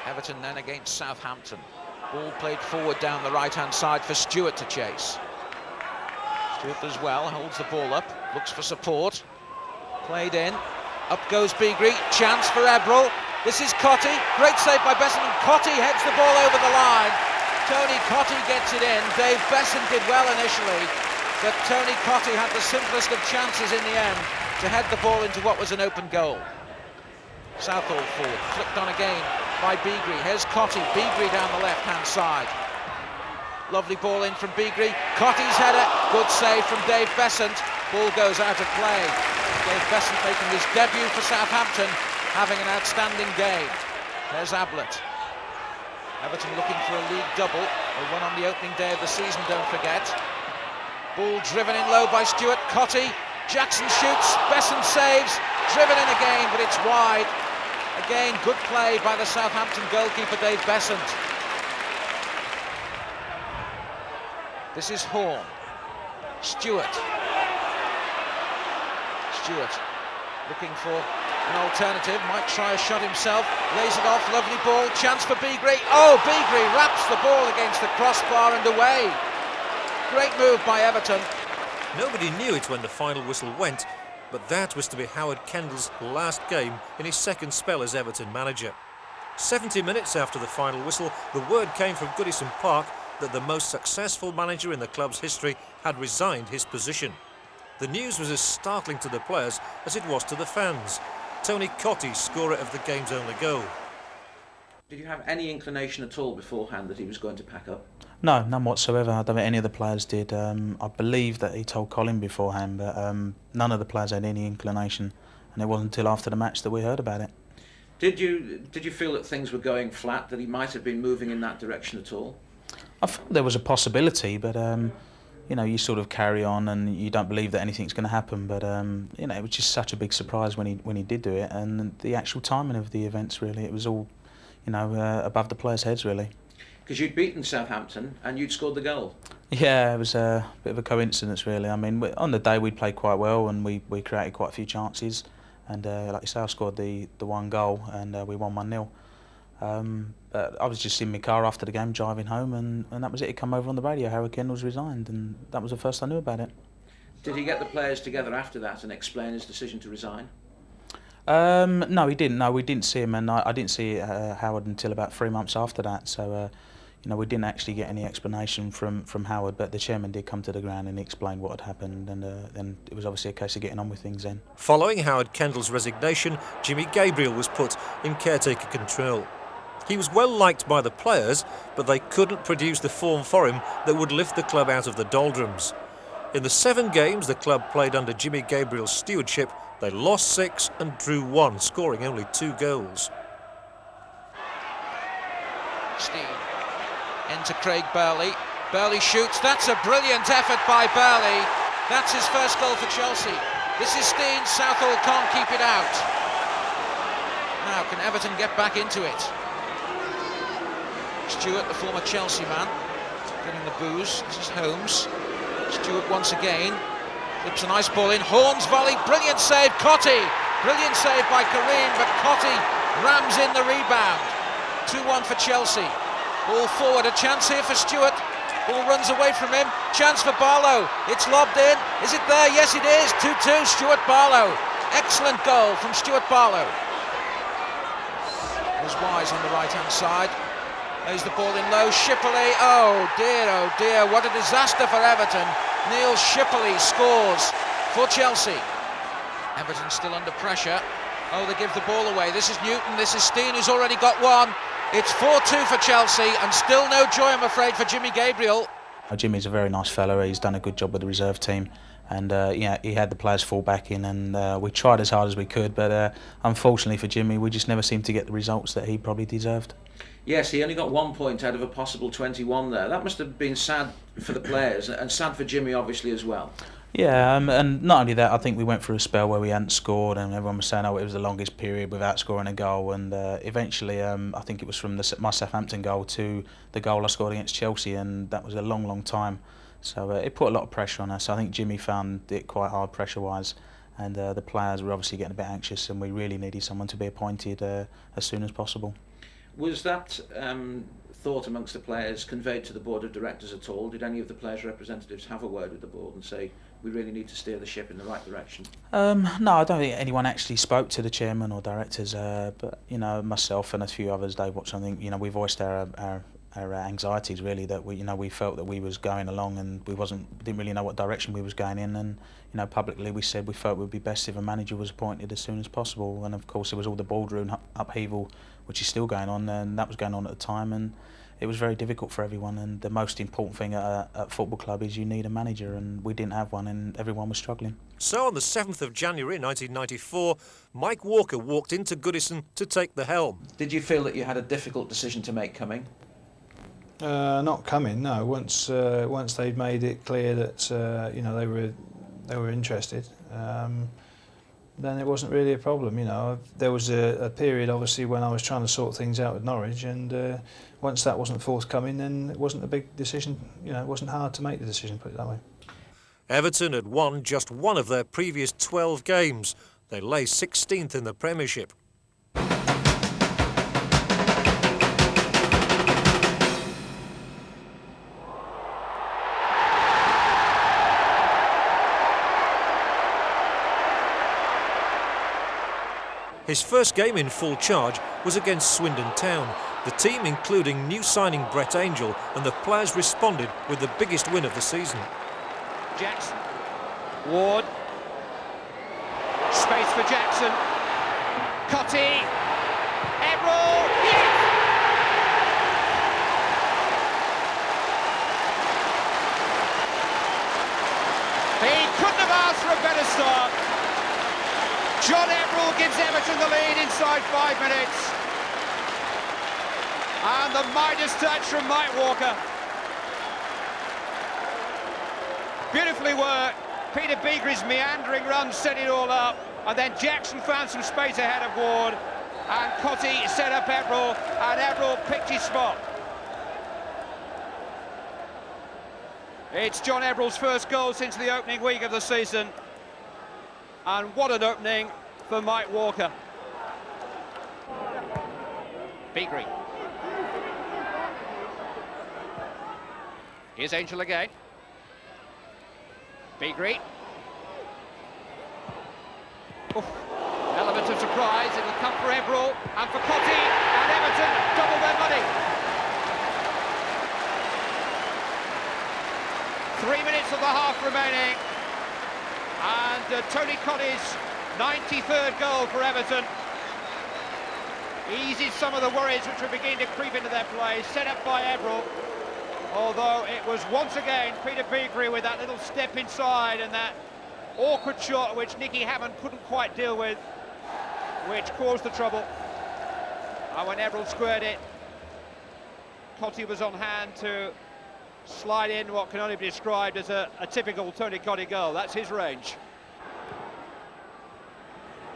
Everton then against Southampton. Ball played forward down the right-hand side for Stewart to chase. Stewart does well, holds the ball up, looks for support. Played in. Up goes Beagrie. Chance for Ebrel. This is Cottee. Great save by Besson, and Cottee heads the ball over the line. Tony Cottee gets it in. Dave Besson did well initially, but Tony Cottee had the simplest of chances in the end to head the ball into what was an open goal. Southall forward, flicked on again by Beagrie. Here's Cottee. Beagrie down the left-hand side. Lovely ball in from Beagrie. Cottee's header. Good save from Dave Besant. Ball goes out of play. Dave Besant making his debut for Southampton, having an outstanding game. There's Ablett. Everton looking for a league double. They won on the opening day of the season, don't forget. Ball driven in low by Stewart. Cottee. Jackson shoots. Besant saves. Driven in again, but it's wide. Again, good play by the Southampton goalkeeper, Dave Besant. This is Horn. Stewart. Stewart looking for an alternative, might try a shot himself, lays it off, lovely ball, chance for Beagrie. Oh, Beagrie wraps the ball against the crossbar and away. Great move by Everton. Nobody knew it when the final whistle went, but that was to be Howard Kendall's last game in his second spell as Everton manager. 70 minutes after the final whistle, the word came from Goodison Park that the most successful manager in the club's history had resigned his position. The news was as startling to the players as it was to the fans. Tony Cottee, scorer of the game's only goal. Did you have any inclination at all beforehand that he was going to pack up? No, none whatsoever. I don't think any of the players did. I believe that he told Colin beforehand, but none of the players had any inclination, and it wasn't until after the match that we heard about it. Did you feel that things were going flat, that he might have been moving in that direction at all? I thought there was a possibility, but you sort of carry on and you don't believe that anything's going to happen. But it was just such a big surprise when he did do it, and the actual timing of the events, really, it was all above the players' heads, really. Because you'd beaten Southampton and you'd scored the goal. Yeah, it was a bit of a coincidence, really. I mean, on the day we'd played quite well and we created quite a few chances, and like you say, I scored the one goal and we won 1-0. But I was just in my car after the game, driving home, and that was it. It come over on the radio, Howard Kendall's resigned, and that was the first I knew about it. Did he get the players together after that and explain his decision to resign? No, he didn't. No, we didn't see him, and I didn't see Howard until about 3 months after that. So, we didn't actually get any explanation from Howard, but the chairman did come to the ground and he explained what had happened, and then it was obviously a case of getting on with things then. Following Howard Kendall's resignation, Jimmy Gabriel was put in caretaker control. He was well liked by the players, but they couldn't produce the form for him that would lift the club out of the doldrums. In the 7 games the club played under Jimmy Gabriel's stewardship, they lost 6 and drew 1, scoring only 2 goals. Steen into Craig Burley. Burley shoots. That's a brilliant effort by Burley. That's his first goal for Chelsea. This is Steen. Southall can't keep it out. Now, can Everton get back into it? Stewart, the former Chelsea man, getting the booze. This is Holmes. Stewart once again. Flips a nice ball in. Horn's volley. Brilliant save. Cottee. Brilliant save by Kareem, but Cottee rams in the rebound. 2-1 for Chelsea. Ball forward. A chance here for Stewart. Ball runs away from him. Chance for Barlow. It's lobbed in. Is it there? Yes, it is. 2-2. Stuart Barlow. Excellent goal from Stuart Barlow. There's Wise on the right-hand side. Lays the ball in low. Shipley. Oh dear. What a disaster for Everton. Neil Shipley scores for Chelsea. Everton still under pressure. Oh, they give the ball away. This is Newton, this is Steen, who's already got one. It's 4-2 for Chelsea, and still no joy, I'm afraid, for Jimmy Gabriel. Jimmy's a very nice fellow. He's done a good job with the reserve team, and he had the players fall back in, and we tried as hard as we could, but unfortunately for Jimmy, we just never seemed to get the results that he probably deserved. Yes, he only got 1 point out of a possible 21 there. That must have been sad for the players, and sad for Jimmy, obviously, as well. Yeah, and not only that, I think we went through a spell where we hadn't scored, and everyone was saying, oh, it was the longest period without scoring a goal, and eventually I think it was from my Southampton goal to the goal I scored against Chelsea, and that was a long, long time. So it put a lot of pressure on us. I think Jimmy found it quite hard pressure-wise, and the players were obviously getting a bit anxious, and we really needed someone to be appointed as soon as possible. Was that thought amongst the players conveyed to the board of directors at all? Did any of the players' representatives have a word with the board and say, we really need to steer the ship in the right direction? No, I don't think anyone actually spoke to the chairman or directors, but myself and a few others, Dave Watson, I think we voiced our anxieties really, that we felt that we was going along and didn't really know what direction we was going in, and publicly we said we felt it would be best if a manager was appointed as soon as possible, and of course there was all the boardroom upheaval which is still going on, and that was going on at the time, and it was very difficult for everyone, and the most important thing at a football club is you need a manager, and we didn't have one, and everyone was struggling. So on the 7th of January 1994, Mike Walker walked into Goodison to take the helm. Did you feel that you had a difficult decision to make coming? Not coming, no. Once they'd made it clear that they were interested, then it wasn't really a problem. There was a period obviously when I was trying to sort things out with Norwich, and once that wasn't forthcoming, then it wasn't a big decision. It wasn't hard to make the decision, put it that way. Everton had won just one of their previous 12 games. They lay 16th in the Premiership. His first game in full charge was against Swindon Town. The team, including new signing Brett Angel, and the players responded with the biggest win of the season. Jackson, Ward, space for Jackson, Cotty, Ebrel, yes! He couldn't have asked for a better start. John Ebrel gives Everton the lead inside 5 minutes. And the Midas touch from Mike Walker. Beautifully worked. Peter Beagrey's meandering run set it all up. And then Jackson found some space ahead of Ward. And Cotty set up Ebrel, and Ebrel picked his spot. It's John Ebrel's first goal since the opening week of the season. And what an opening for Mike Walker. Beagrey. Here's Angel again. Beagrey. Element of surprise, it'll come for Ebrel and for Cotty, and Everton double their money. 3 minutes of the half remaining, and Tony Cotty's 93rd goal for Everton eases some of the worries which were beginning to creep into their play, set up by Ebrel, although it was once again Peter Beagrey with that little step inside and that awkward shot which Nicky Hammond couldn't quite deal with, which caused the trouble. And when Ebrel squared it, Cotty was on hand to slide in what can only be described as a typical Tony Cotty goal. That's his range.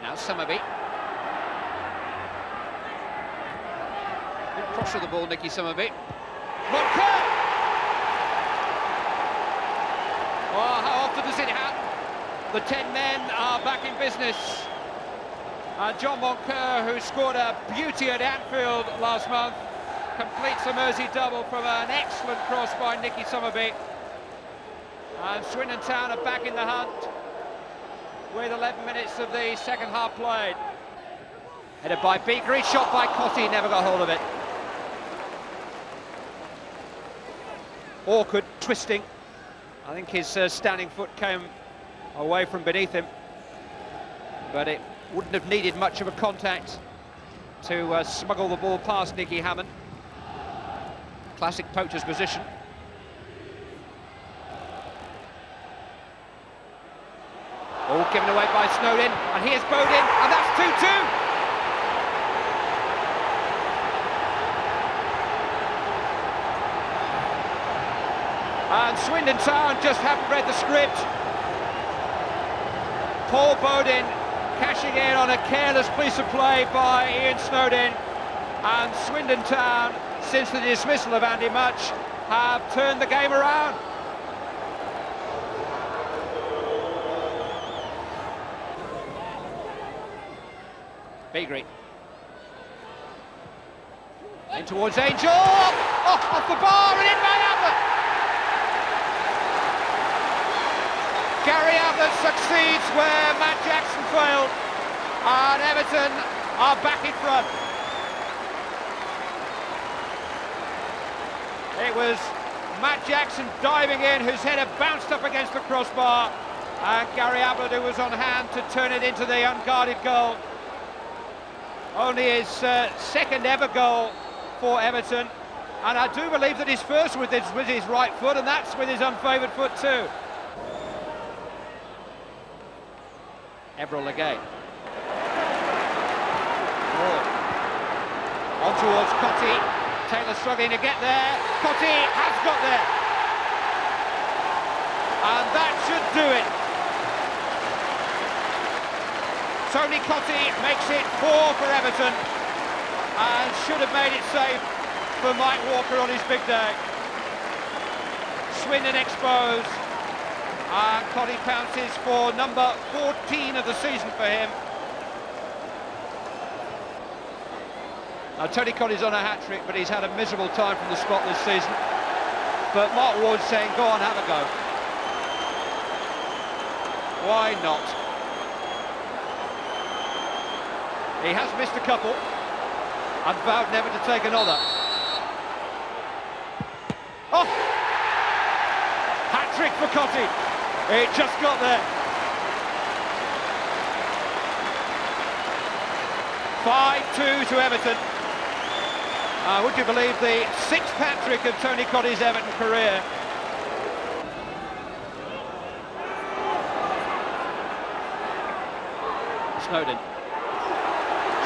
Now Summerby. Good cross of the ball, Nicky Summerby. Moncur! Oh, how often does it happen? The 10 men are back in business. And John Moncur, who scored a beauty at Anfield last month, completes a Mersey double from an excellent cross by Nicky Summerby. And Swindon Town are back in the hunt with 11 minutes of the second half played. Headed by Beagrey, shot by Cotty, never got hold of it. Awkward, twisting. I think his standing foot came away from beneath him, but it Wouldn't have needed much of a contact to smuggle the ball past Nicky Hammond. Classic poacher's position. All given away by Snowden, and here's Bodin, and that's 2-2. And Swindon Town just haven't read the script. Paul Bodin cashing in on a careless piece of play by Ian Snowden, and Swindon Town, since the dismissal of Andy Mutch, have turned the game around. Beagrie. In towards Angel. Oh, off the bar and in by Ablett. Gary Ablett succeeds where Matt Jackson failed, and Everton are back in front. It was Matt Jackson diving in, whose header bounced up against the crossbar, and Gary Ablett, who was on hand to turn it into the unguarded goal. Only his second ever goal for Everton, and I do believe that his first with his right foot, and that's with his unfavoured foot too. Everall again. On towards Cottee. Taylor struggling to get there. Cottee has got there. And that should do it. Tony Cottee makes it 4 for Everton, and should have made it safe for Mike Walker on his big day. Swindon exposed. And Cottee pounces for number 14 of the season for him. Now Tony Cottee's on a hat-trick, but he's had a miserable time from the spot this season. But Mark Ward's saying, go on, have a go. Why not? He has missed a couple and vowed never to take another. Oh! Hat-trick for Cottee. It just got there. 5-2 to Everton. Would you believe the 6th hat-trick of Tony Cottee's Everton career? Snowden.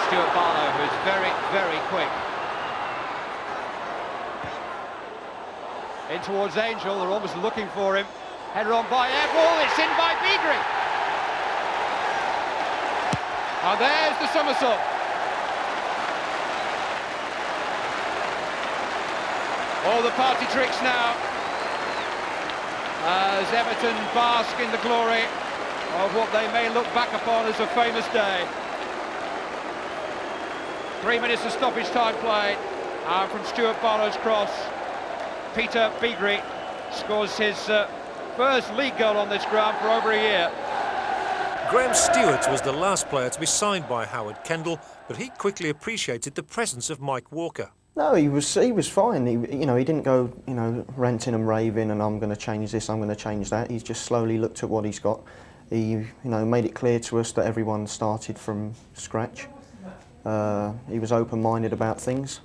Stuart Barlow, who's very, very quick. In towards Angel, they're almost looking for him. Header on by Everall, it's in by Beagrie. And there's the somersault. All the party tricks now, as Everton bask in the glory of what they may look back upon as a famous day. 3 minutes of stoppage time played, and from Stuart Barlow's cross, Peter Beagrie scores his first league goal on this ground for over a year. Graham Stewart was the last player to be signed by Howard Kendall, but he quickly appreciated the presence of Mike Walker. No, he was fine. He didn't go, ranting and raving and I'm going to change this, I'm going to change that. He's just slowly looked at what he's got. He, made it clear to us that everyone started from scratch. He was open-minded about things,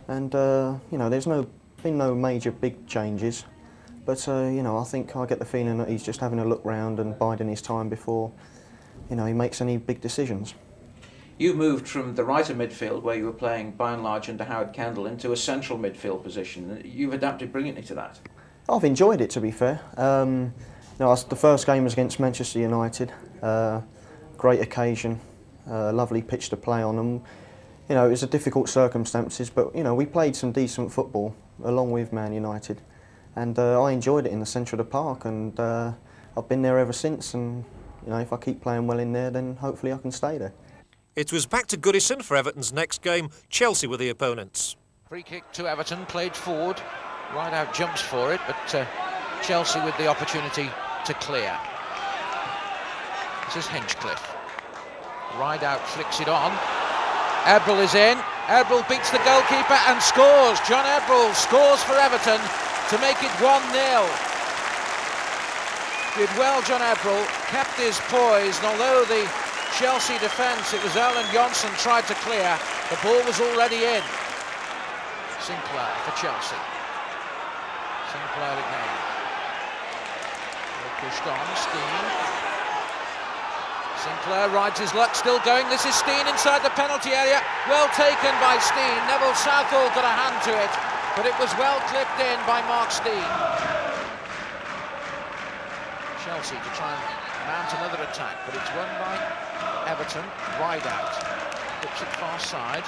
and there's been no major big changes. But I think I get the feeling that he's just having a look round and biding his time before, he makes any big decisions. You moved from the right of midfield, where you were playing by and large under Howard Kendall, into a central midfield position. You've adapted brilliantly to that. I've enjoyed it, to be fair. The first game was against Manchester United. Great occasion, lovely pitch to play on. And, it was a difficult circumstances, but we played some decent football along with Man United, and I enjoyed it in the centre of the park, and I've been there ever since. And if I keep playing well in there, then hopefully I can stay there. It was back to Goodison for Everton's next game. Chelsea were the opponents. Free kick to Everton, played forward. Right out jumps for it, but Chelsea with the opportunity to clear. This is Hinchcliffe. Right out flicks it on. Everall is in. Everall beats the goalkeeper and scores. John Everall scores for Everton to make it 1-0. Did well, John Everall, kept his poise, and although the Chelsea defence. It was Erland Johnsen tried to clear. The ball was already in. Sinclair for Chelsea. Sinclair again. Pushed on, Steen. Sinclair rides his luck, still going. This is Steen inside the penalty area. Well taken by Steen. Neville Southall got a hand to it, but it was well clipped in by Mark Steen. Chelsea to try and mount another attack, but it's won by Everton. Wide out. Flips it far side.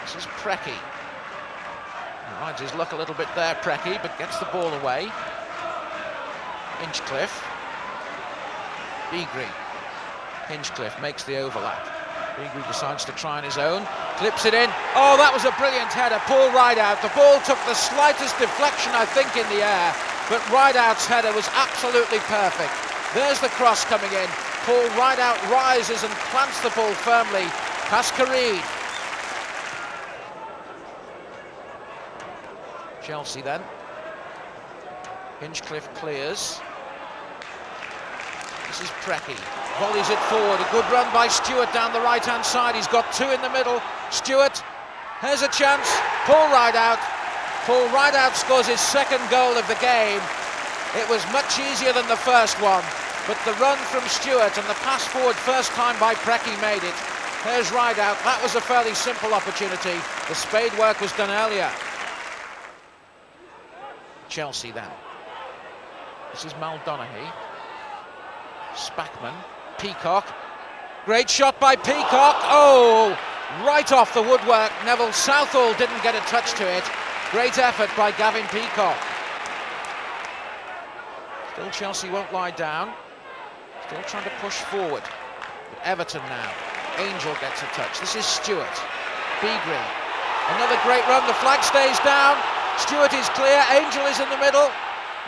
This is Preki. He rides his luck a little bit there, Preki, but gets the ball away. Hinchcliffe. Beagrie. Hinchcliffe makes the overlap. Beagrie decides to try on his own. Clips it in. Oh, that was a brilliant header. Paul Rideout. The ball took the slightest deflection, I think, in the air, but Rideout's header was absolutely perfect. There's the cross coming in. Paul Rideout rises and plants the ball firmly past Kareed. Chelsea then. Hinchcliffe clears. This is Preki. Volleys it forward. A good run by Stewart down the right-hand side. He's got two in the middle. Stewart. Here's a chance. Paul Rideout. Paul Rideout scores his second goal of the game. It was much easier than the first one, but the run from Stewart and the pass forward first time by Preki made it. There's Rideout. That was a fairly simple opportunity. The spade work was done earlier. Chelsea then. This is Maldonaghy. Spackman. Peacock. Great shot by Peacock. Oh, right off the woodwork. Neville Southall didn't get a touch to it. Great effort by Gavin Peacock. Still Chelsea won't lie down. Still trying to push forward. But Everton now. Angel gets a touch. This is Stewart. Beagrie. Another great run. The flag stays down. Stewart is clear. Angel is in the middle.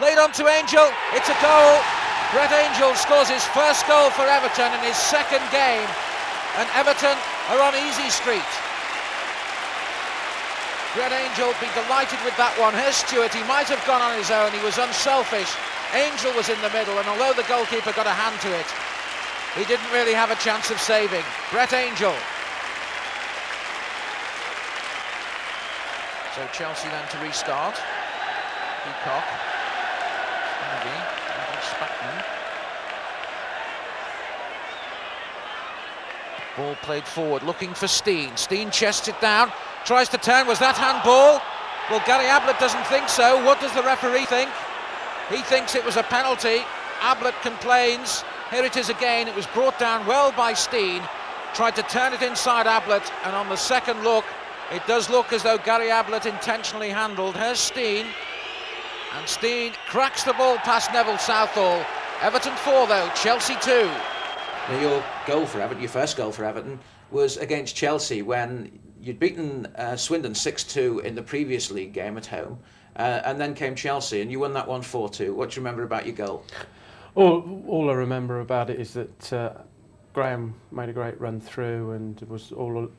Laid on to Angel. It's a goal. Brett Angel scores his first goal for Everton in his second game. And Everton are on easy street. Brett Angel be delighted with that one. Here's Stewart. He might have gone on his own. He was unselfish. Angel was in the middle, and although the goalkeeper got a hand to it, he didn't really have a chance of saving. Brett Angel. So Chelsea then to restart. Peacock. Spackman. Ball played forward, looking for Steen. Steen chests it down, tries to turn. Was that handball? Well, Gary Ablett doesn't think so. What does the referee think? He thinks it was a penalty. Ablett complains. Here it is again. It was brought down well by Steen. Tried to turn it inside Ablett, and on the second look, it does look as though Gary Ablett intentionally handled. Here's Steen. And Steen cracks the ball past Neville Southall. Everton 4 though, Chelsea 2. Now your goal for Everton, your first goal for Everton, was against Chelsea when you'd beaten Swindon 6-2 in the previous league game at home, and then came Chelsea and you won that one 4-2. What do you remember about your goal? All I remember about it is that Graham made a great run through and it was all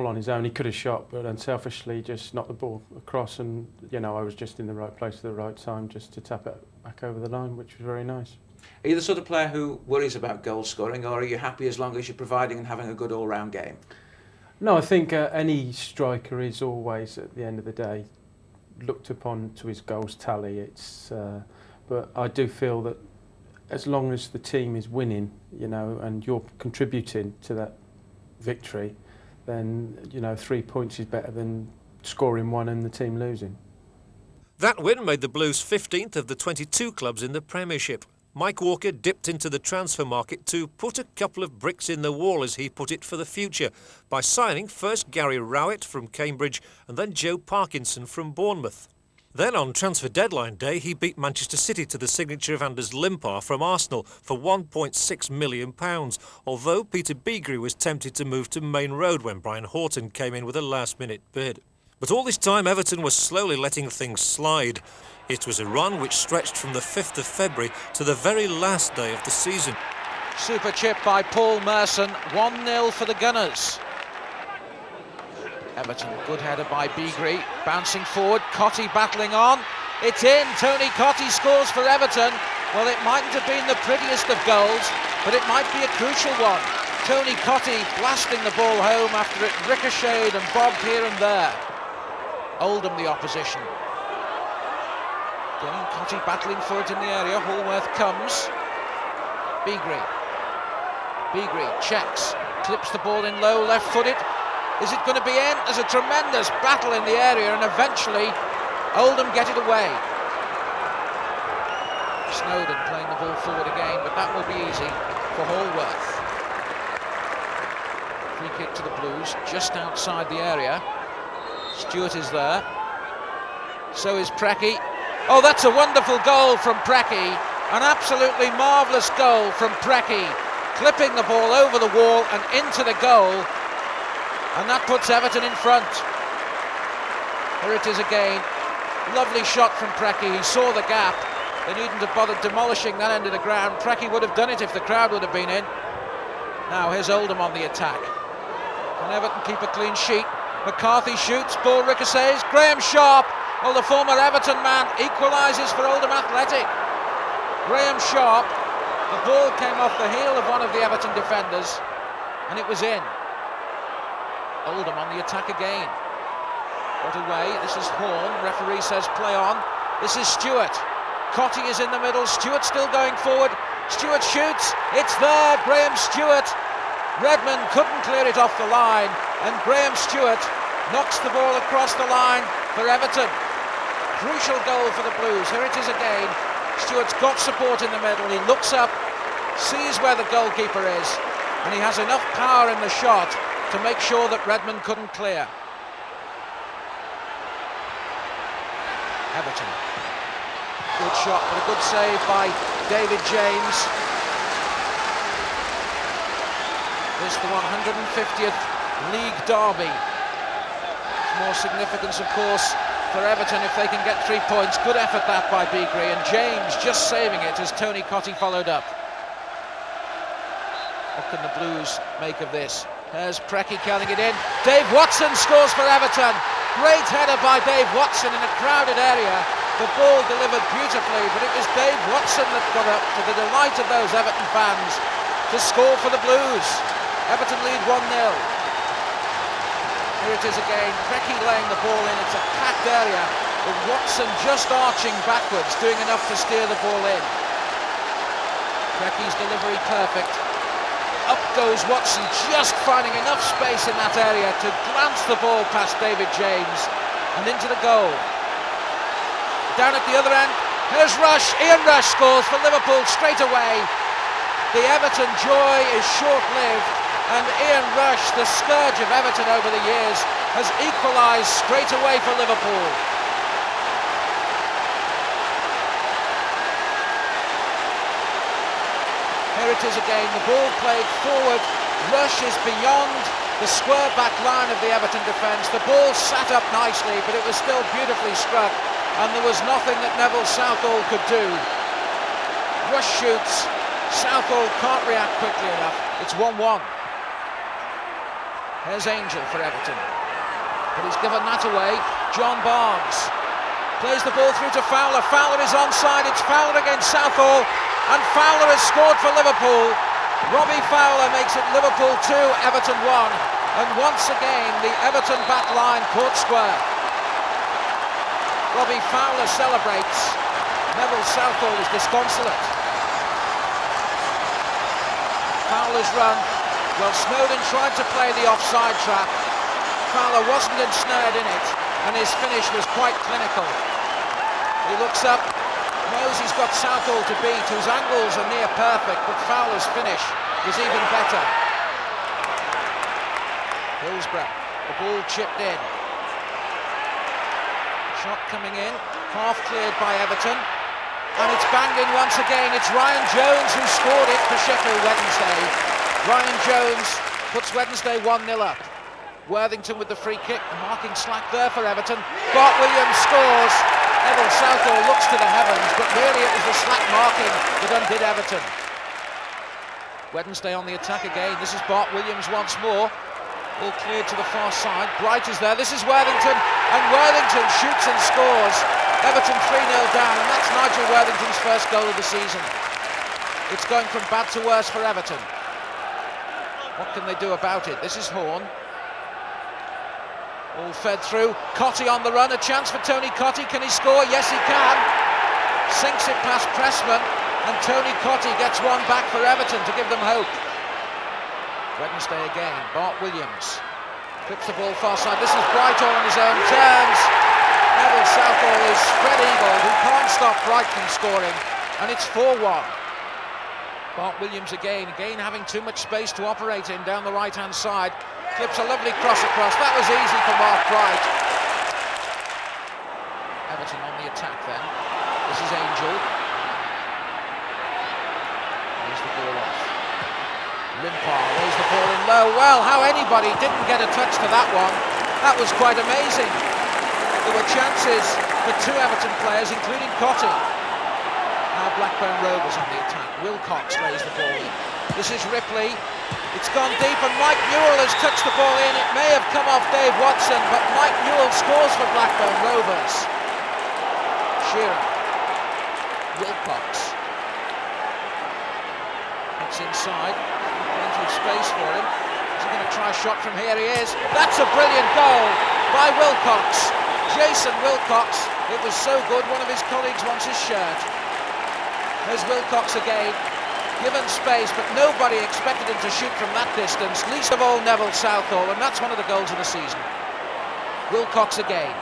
on his own. He could have shot, but unselfishly just knocked the ball across, and I was just in the right place at the right time just to tap it back over the line, which was very nice. Are you the sort of player who worries about goal scoring, or are you happy as long as you're providing and having a good all-round game? No, I think any striker is always, at the end of the day, looked upon to his goals tally. But I do feel that as long as the team is winning, and you're contributing to that victory, then 3 points is better than scoring one and the team losing. That win made the Blues 15th of the 22 clubs in the Premiership. Mike Walker dipped into the transfer market to put a couple of bricks in the wall, as he put it, for the future, by signing first Gary Rowett from Cambridge and then Joe Parkinson from Bournemouth. Then on transfer deadline day, he beat Manchester City to the signature of Anders Limpar from Arsenal for £1.6 million, although Peter Beagrie was tempted to move to Main Road when Brian Horton came in with a last-minute bid. But all this time, Everton was slowly letting things slide. It was a run which stretched from the 5th of February to the very last day of the season. Super chip by Paul Merson, 1-0 for the Gunners. Everton, good header by Beagrie, bouncing forward, Cottee battling on. It's in, Tony Cottee scores for Everton. Well, it mightn't have been the prettiest of goals, but it might be a crucial one. Tony Cottee blasting the ball home after it ricocheted and bobbed here and there. Oldham the opposition. Again, Cottee battling for it in the area. Hallworth comes. Beagrie checks, clips the ball in low, left-footed. Is it going to be in? There's a tremendous battle in the area, and eventually Oldham get it away. Snowden playing the ball forward again, but that will be easy for Hallworth. Free kick to the Blues, just outside the area. Stewart is there. So is Preki. Oh, that's a wonderful goal from Preki. An absolutely marvellous goal from Preki. Clipping the ball over the wall and into the goal. And that puts Everton in front. Here it is again. Lovely shot from Preki. He saw the gap. They needn't have bothered demolishing that end of the ground. Preki would have done it if the crowd would have been in. Now here's Oldham on the attack. Can Everton keep a clean sheet? McCarthy shoots, ball ricochets. Graham Sharp, well, the former Everton man, equalises for Oldham Athletic. Graham Sharp, the ball came off the heel of one of the Everton defenders, and it was in. Oldham on the attack again. Got away, this is Horn, referee says play on. This is Stewart. Cottee is in the middle, Stewart still going forward. Stewart shoots, it's there, Graham Stewart. Redmond couldn't clear it off the line, and Graham Stewart knocks the ball across the line for Everton. Crucial goal for the Blues. Here it is again. Stewart's got support in the middle. He looks up, sees where the goalkeeper is, and he has enough power in the shot to make sure that Redmond couldn't clear. Everton. Good shot, but a good save by David James. This the 150th league derby. More significance, of course, for Everton if they can get 3 points. Good effort that by Beagrie, and James just saving it as Tony Cottee followed up. What can the Blues make of this? There's Preki counting it in. Dave Watson scores for Everton. Great header by Dave Watson in a crowded area. The ball delivered beautifully, but it was Dave Watson that got up, to the delight of those Everton fans, to score for the Blues. Everton lead 1-0. Here it is again, Preki laying the ball in. It's a packed area, with Watson just arching backwards, doing enough to steer the ball in. Preki's delivery perfect. Up goes Watson, just finding enough space in that area to glance the ball past David James and into the goal. Down at the other end, here's Rush. Ian Rush scores for Liverpool straight away. The Everton joy is short-lived, and Ian Rush, the scourge of Everton over the years, has equalised straight away for Liverpool. Here it is again, the ball played forward. Rush is beyond the square back line of the Everton defence. The ball sat up nicely, but it was still beautifully struck, and there was nothing that Neville Southall could do. Rush shoots. Southall can't react quickly enough. It's 1-1. Here's Angel for Everton, but he's given that away. John Barnes plays the ball through to Fowler. Fowler is onside. It's Fowler against Southall, and Fowler has scored for Liverpool. Robbie Fowler makes it Liverpool 2, Everton 1, and once again the Everton back line caught square. Robbie Fowler celebrates. Neville Southall is disconsolate. Fowler's run. Well, Snowden tried to play the offside trap. Fowler wasn't ensnared in it, and his finish was quite clinical. He looks up, knows he's got Southall to beat, whose angles are near perfect, but Fowler's finish is even better. Hillsborough, the ball chipped in. Shot coming in, half cleared by Everton, and it's banged in once again. It's Ryan Jones who scored it for Sheffield Wednesday. Ryan Jones puts Wednesday 1-0 up. Worthington with the free kick, marking slack there for Everton. Bart Williams scores. Neville Southall looks to the heavens, but really it was the slack marking that undid Everton. Wednesday on the attack again. This is Bart Williams once more. Ball cleared to the far side. Bright is there. This is Worthington, and Worthington shoots and scores. Everton 3-0 down, and that's Nigel Worthington's first goal of the season. It's going from bad to worse for Everton. What can they do about it? This is Horn. All fed through. Cottee on the run. A chance for Tony Cottee. Can he score? Yes, he can. Sinks it past Pressman. And Tony Cottee gets one back for Everton to give them hope. Wednesday again. Bart Williams clips the ball far side. This is Brighton on his own. Turns. Neville Southall is spread eagle, who can't stop Bright from scoring. And it's 4-1. Bart Williams again having too much space to operate in down the right-hand side. Clips a lovely cross across. That was easy for Mark Bright. Everton on the attack then. This is Angel. Here's the ball off. Limpar lays the ball in low. Well, how anybody didn't get a touch to that one. That was quite amazing. There were chances for two Everton players, including Cottee. Now Blackburn Rovers on the attack. Wilcox lays the ball in. This is Ripley. It's gone deep and Mike Newell has touched the ball in. It may have come off Dave Watson, but Mike Newell scores for Blackburn Rovers. Shearer. Wilcox. It's inside. Plenty of space for him. Is he going to try a shot from here? He is. That's a brilliant goal by Wilcox. Jason Wilcox. It was so good, one of his colleagues wants his shirt. There's Wilcox again. Given space, but nobody expected him to shoot from that distance, least of all Neville Southall, and that's one of the goals of the season. Wilcox again.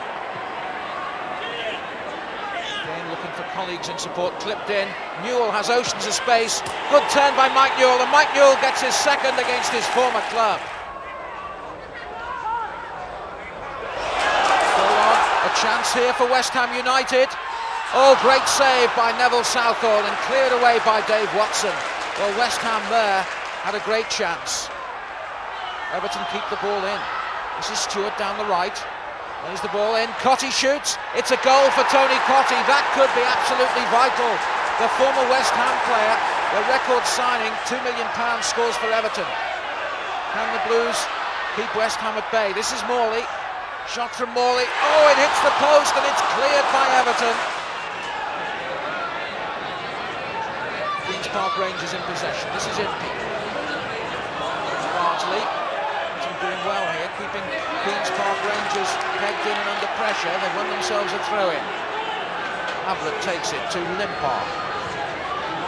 Again looking for colleagues in support, clipped in. Newell has oceans of space. Good turn by Mike Newell, and Mike Newell gets his second against his former club. Goal on, a chance here for West Ham United. Oh, great save by Neville Southall and cleared away by Dave Watson. Well, West Ham there had a great chance. Everton keep the ball in. This is Stewart down the right. There's the ball in. Cottee shoots. It's a goal for Tony Cottee. That could be absolutely vital. The former West Ham player, the record signing, £2 million scores for Everton. Can the Blues keep West Ham at bay? This is Morley. Shot from Morley. Oh, it hits the post and it's cleared by Everton. Queen's Park Rangers in possession. This is Impey. Bardsley. Doing well here, keeping Queen's Park Rangers pegged in and under pressure. They've won themselves a throw-in. Ablett takes it to Limpar.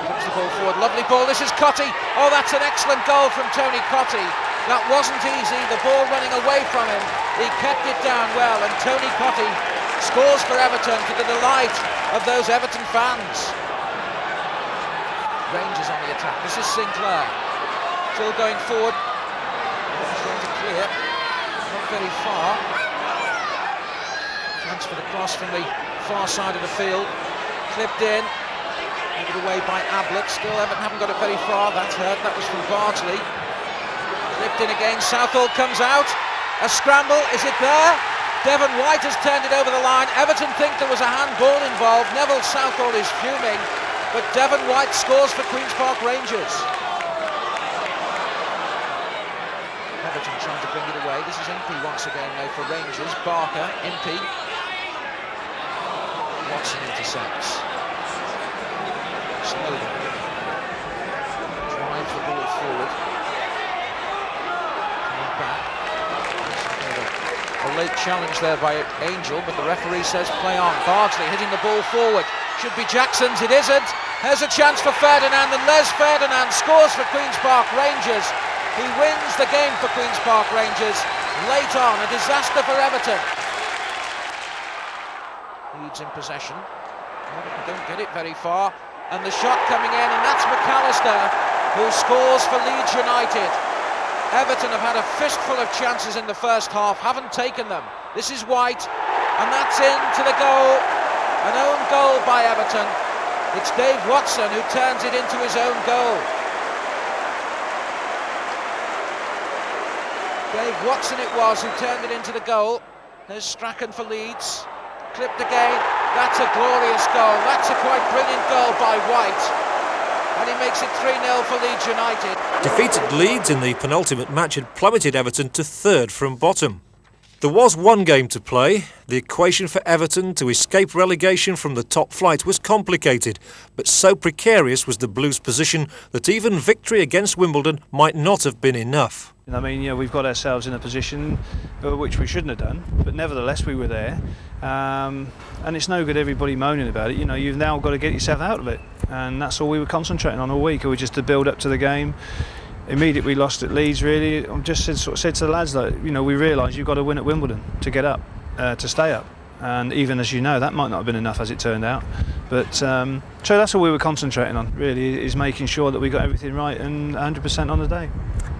Puts the ball forward. Lovely ball. This is Cottee. Oh, that's an excellent goal from Tony Cottee. That wasn't easy. The ball running away from him. He kept it down well, and Tony Cottee scores for Everton to the delight of those Everton fans. Rangers on the attack. This is Sinclair. Still going forward. He's going to clear. Not very far. Chance for the cross from the far side of the field. Clipped in. Given away by Ablett. Still haven't got it very far. That's hurt. That was from Bardsley. Clipped in again. Southall comes out. A scramble. Is it there? Devon White has turned it over the line. Everton think there was a handball involved. Neville Southall is fuming. But Devon White scores for Queen's Park Rangers. Everton trying to bring it away. This is Impey once again though for Rangers. Barker, Impey. Watson intercepts. Snowden drives the ball forward. Coming back. A late challenge there by Angel, but the referee says play on. Bardsley hitting the ball forward. Should be Jackson's, it isn't. There's a chance for Ferdinand, and Les Ferdinand scores for Queen's Park Rangers. He wins the game for Queen's Park Rangers. Late on, a disaster for Everton. Leeds in possession. Don't get it very far. And the shot coming in, and that's McAllister, who scores for Leeds United. Everton have had a fistful of chances in the first half, haven't taken them. This is White, and that's into the goal. An own goal by Everton. It's Dave Watson who turns it into his own goal. Dave Watson it was who turned it into the goal. There's Strachan for Leeds. Clipped again. That's a glorious goal. That's a quite brilliant goal by White. And he makes it 3-0 for Leeds United. Defeat at Leeds in the penultimate match had plummeted Everton to third from bottom. There was one game to play. The equation for Everton to escape relegation from the top flight was complicated, but so precarious was the Blues' position that even victory against Wimbledon might not have been enough. I mean, we've got ourselves in a position which we shouldn't have done, but nevertheless we were there. And it's no good everybody moaning about it. You've now got to get yourself out of it, and that's all we were concentrating on all week. It was just to build up to the game. Immediately we lost at Leeds. Really, I just said to the lads that we realise you've got to win at Wimbledon to get up, to stay up. And even as that might not have been enough as it turned out. But so that's all we were concentrating on. Really, is making sure that we got everything right and 100% on the day.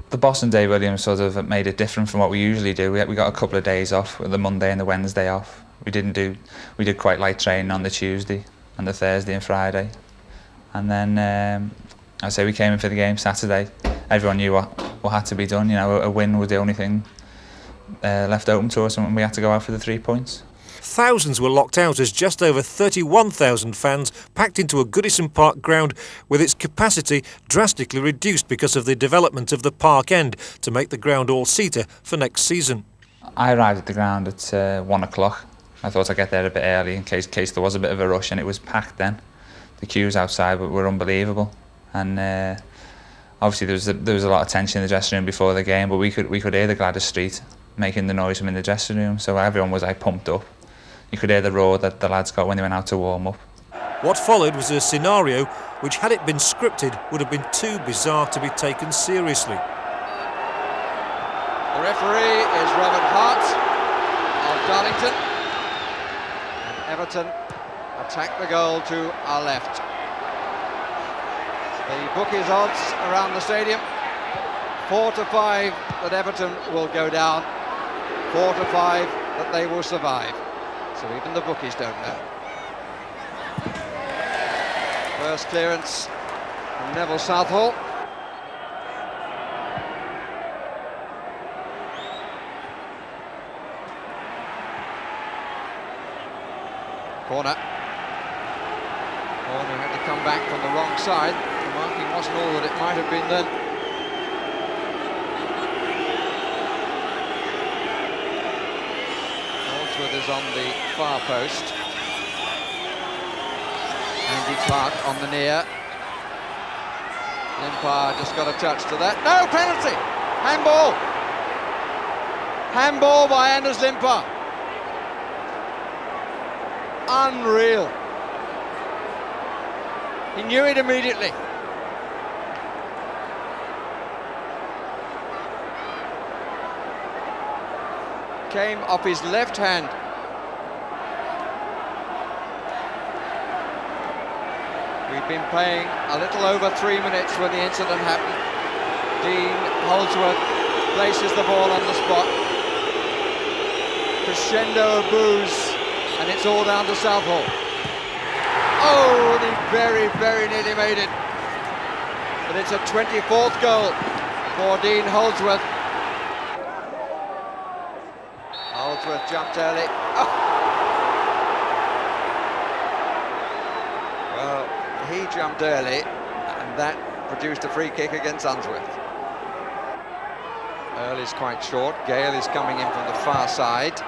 The boss and Dave Williams sort of made it different from what we usually do. We got a couple of days off, the Monday and the Wednesday off. We did quite light training on the Tuesday and the Thursday and Friday, and then I say we came in for the game Saturday. Everyone knew what had to be done. A win was the only thing left open to us, and we had to go out for the 3 points. Thousands were locked out as just over 31,000 fans packed into a Goodison Park ground with its capacity drastically reduced because of the development of the park end to make the ground all-seater for next season. I arrived at the ground at 1 o'clock. I thought I'd get there a bit early in case there was a bit of a rush, and it was packed then. The queues outside were unbelievable, and obviously there was a lot of tension in the dressing room before the game, but we could hear the Gladys Street making the noise from in the dressing room, so everyone was pumped up. You could hear the roar that the lads got when they went out to warm up. What followed was a scenario which, had it been scripted, would have been too bizarre to be taken seriously. The referee is Robert Hart of Darlington. And Everton attack the goal to our left. The bookies' odds around the stadium, 4-5 that Everton will go down, 4-5 that they will survive. So even the bookies don't know. First clearance from Neville Southall. Corner. Corner had to come back from the wrong side. The marking wasn't all that it might have been then. Is on the far post. Andy Clark on the near. Limpar just got a touch to that. No, penalty! Handball! Handball by Anders Limpar. Unreal. He knew it immediately. Came off his left hand. We've been playing a little over 3 minutes when the incident happened. Dean Holdsworth places the ball on the spot. Crescendo of boos, and it's all down to Southall. Oh, and he very, very nearly made it. But it's a 24th goal for Dean Holdsworth. Holdsworth jumped early. Oh. Well, he jumped early, and that produced a free kick against Unsworth. Earl is quite short. Gale is coming in from the far side.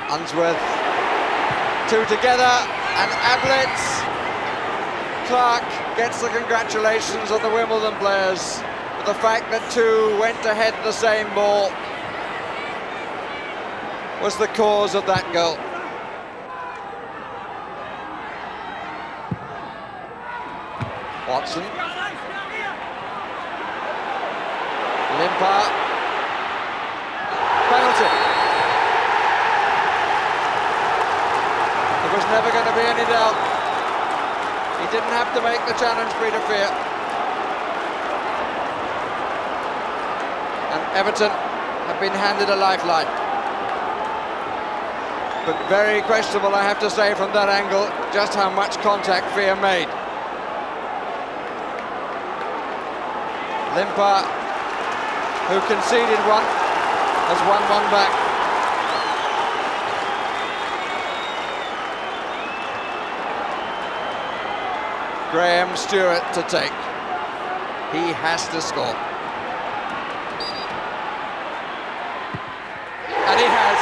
Unsworth, two together, and Ablett. Clark gets the congratulations of the Wimbledon players for the fact that two went to head the same ball was the cause of that goal. Watson. Limpar. Penalty. There was never going to be any doubt. He didn't have to make the challenge, Peter Fear. And Everton have been handed a lifeline. But very questionable, I have to say, from that angle, just how much contact Fear made. Limpar, who conceded one, has won one back. Graham Stewart to take. He has to score. But he has.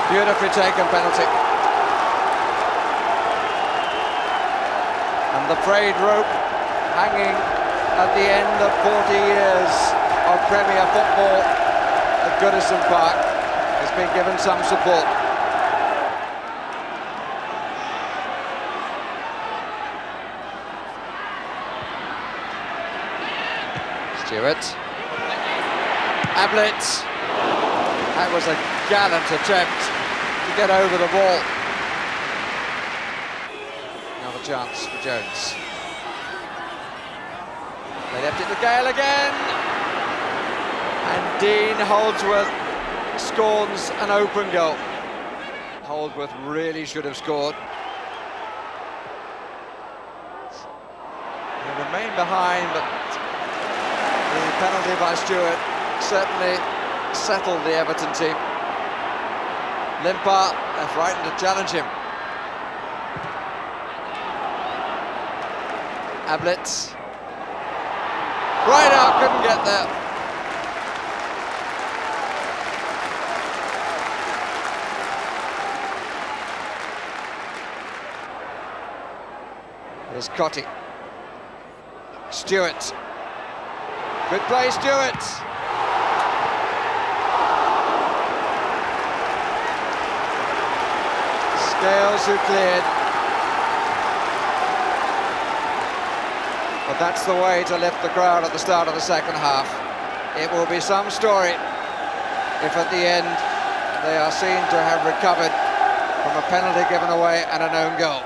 Beautifully taken penalty. And the frayed rope hanging at the end of 40 years of Premier football at Goodison Park has been given some support. Stewart. Ablett. That was a gallant attempt to get over the ball. Another chance for Jones. They left it to Gale again. And Dean Holdsworth scorns an open goal. Holdsworth really should have scored. They remain behind, but the penalty by Stewart certainly settled the Everton team. Limpar, they're frightened to challenge him. Ablett. Right out, couldn't get there. Here's Cotty. Stewart. Good play, Stewart. Scales who cleared. But that's the way to lift the crowd at the start of the second half. It will be some story if at the end they are seen to have recovered from a penalty given away and an own goal.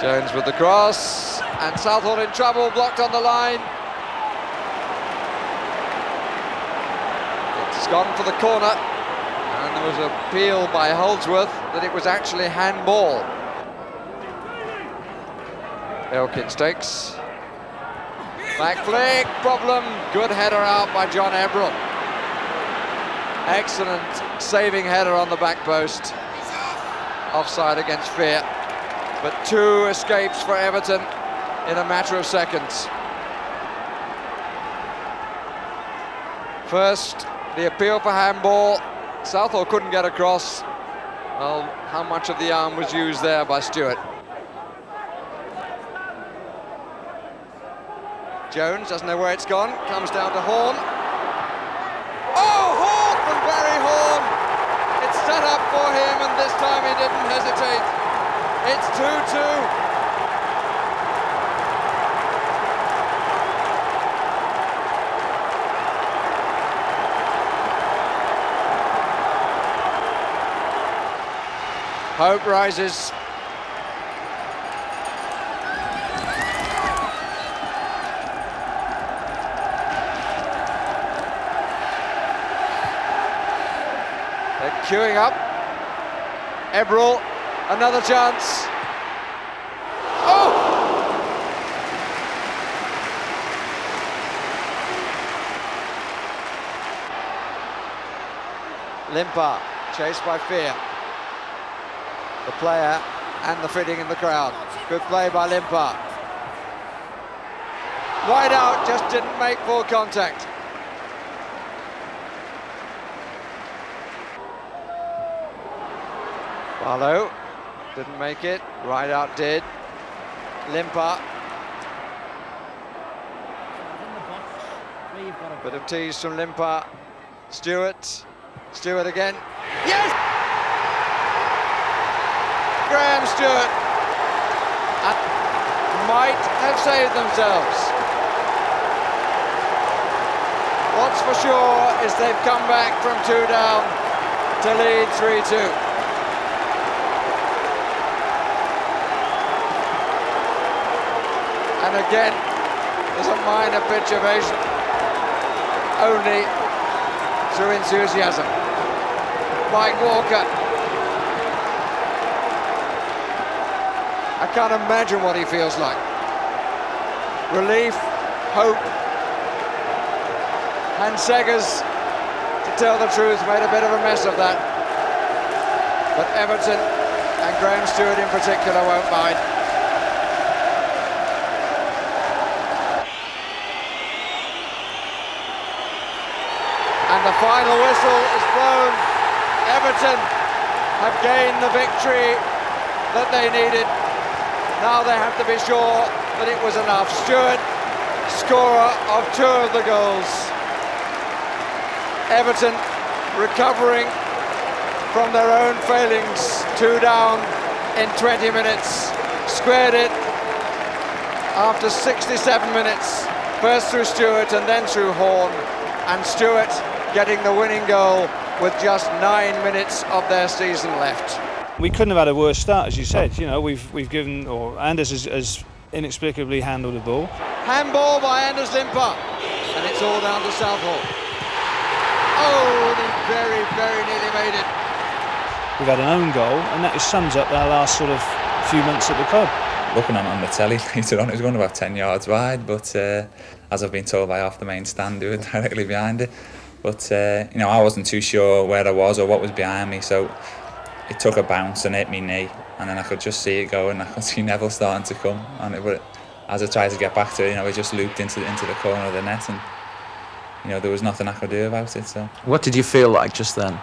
Jones with the cross, and Southall in trouble, blocked on the line. It's gone for the corner, and there was an appeal by Holdsworth that it was actually handball. Elkins takes. Back flick, problem, good header out by John Ebrell. Excellent saving header on the back post. Offside against Fear. But two escapes for Everton in a matter of seconds. First, the appeal for handball. Southall couldn't get across. Well, how much of the arm was used there by Stewart? Jones doesn't know where it's gone, comes down to Horn. Oh, Horn from Barry Horn! It's set up for him, and this time he didn't hesitate. It's 2-2. Hope rises. They're queuing up. Ebrell, another chance. Oh! Limpar, chased by Fear. The player and the fitting in the crowd. Good play by Limpar. Wide out, just didn't make full contact. Barlow didn't make it, right out did. Limpar. Bit of tease from Limpar. Stewart. Stewart again. Yes! Graham Stewart might have saved themselves. What's for sure is they've come back from 2 down to lead 3-2. And again, there's a minor pitch evasion, only through enthusiasm. Mike Walker. I can't imagine what he feels like. Relief, hope, And Seggers, to tell the truth, made a bit of a mess of that. But Everton, and Graham Stewart in particular, won't mind. And the final whistle is blown. Everton have gained the victory that they needed. Now they have to be sure that it was enough. Stewart, scorer of 2 of the goals. Everton recovering from their own failings, 2 down in 20 minutes, squared it after 67 minutes, first through Stewart and then through Horn, and Stewart getting the winning goal with just 9 minutes of their season left. We couldn't have had a worse start, as you said. You know, we've given, or Anders has inexplicably handled the ball. Handball by Anders Limper, and it's all down to Southall. Oh, he very, very nearly made it. We've had an own goal, and that just sums up our last sort of few months at the club. Looking at it on the telly later on, it was going about 10 yards wide, but as I've been told by half the main stand, we were directly behind it. But you know, I wasn't too sure where I was or what was behind me, so it took a bounce and hit me knee, and then I could just see it going. I could see Neville starting to come, and as I tried to get back to it, you know, it just looped into the corner of the net, and you know, there was nothing I could do about it. So. What did you feel like just then?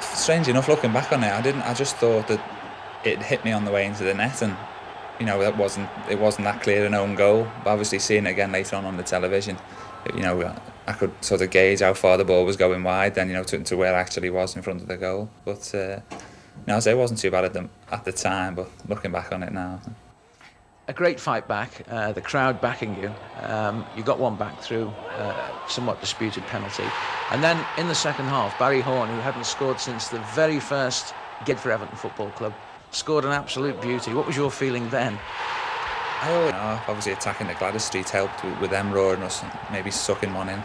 Strange enough, looking back on it, I just thought that it hit me on the way into the net, and you know, it wasn't that clear an own goal. But obviously, seeing it again later on the television, you know, I could sort of gauge how far the ball was going wide, then, you know, to where it actually was in front of the goal. But no, I'd say it wasn't too bad at the time, but looking back on it now. A great fight back, the crowd backing you. You got one back through somewhat disputed penalty. And then in the second half, Barry Horn, who hadn't scored since the very first gig for Everton Football Club, scored an absolute beauty. What was your feeling then? I always know, obviously attacking the Gladys Street helped with them roaring us and maybe sucking one in.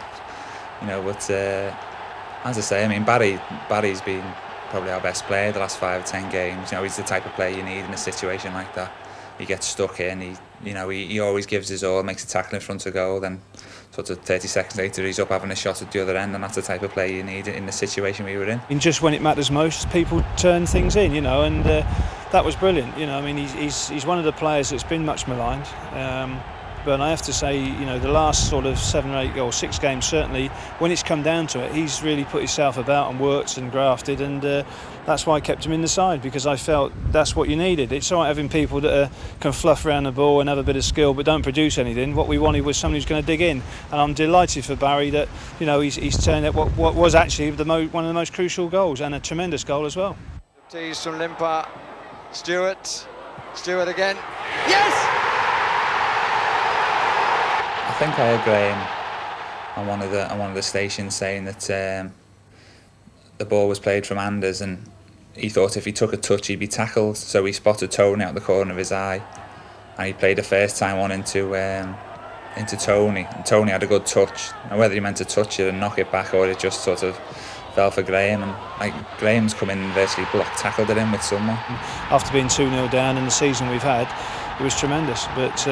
You know, but as I say, I mean, Barry's been probably our best player the last 5 or 10 games. You know, he's the type of player you need in a situation like that. He gets stuck in, he always gives his all, makes a tackle in front of goal, then sort of 30 seconds later he's up having a shot at the other end, and that's the type of player you need in the situation we were in. And just when it matters most, people turn things in, you know, and that was brilliant. You know, I mean, he's one of the players that's been much maligned. But I have to say, you know, the last sort of 7 or 8 or 6 games, certainly, when it's come down to it, he's really put himself about and worked and grafted, and that's why I kept him in the side, because I felt that's what you needed. It's all right having people that can fluff around the ball and have a bit of skill but don't produce anything. What we wanted was somebody who's going to dig in, and I'm delighted for Barry that, you know, he's turned out what was actually one of the most crucial goals, and a tremendous goal as well. Tease from Limper, Stewart again, yes! I think I heard Graham on one of the stations saying that the ball was played from Anders, and he thought if he took a touch he'd be tackled, so he spotted Tony out the corner of his eye, and he played a first time on into Tony, and Tony had a good touch, and whether he meant to touch it and knock it back or it just sort of fell for Graham, and like Graham's come in and virtually tackled it in with someone. After being 2-0 down in the season we've had, it was tremendous, but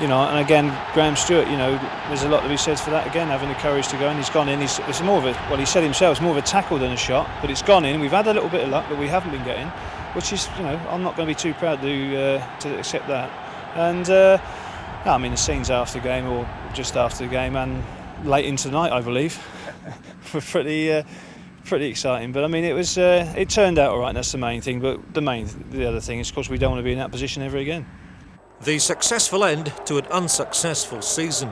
you know, and again, Graham Stewart, you know, there's a lot to be said for that again, having the courage to go in. He's gone in, it's more of a, well, he said himself, it's more of a tackle than a shot, but it's gone in. We've had a little bit of luck, but we haven't been getting, which is, you know, I'm not going to be too proud to accept that. And, I mean, the scenes after the game, or just after the game, and late into the night, I believe, were pretty exciting. But I mean, it turned out all right, and that's the main thing. But the other thing is, of course, we don't want to be in that position ever again. The successful end to an unsuccessful season.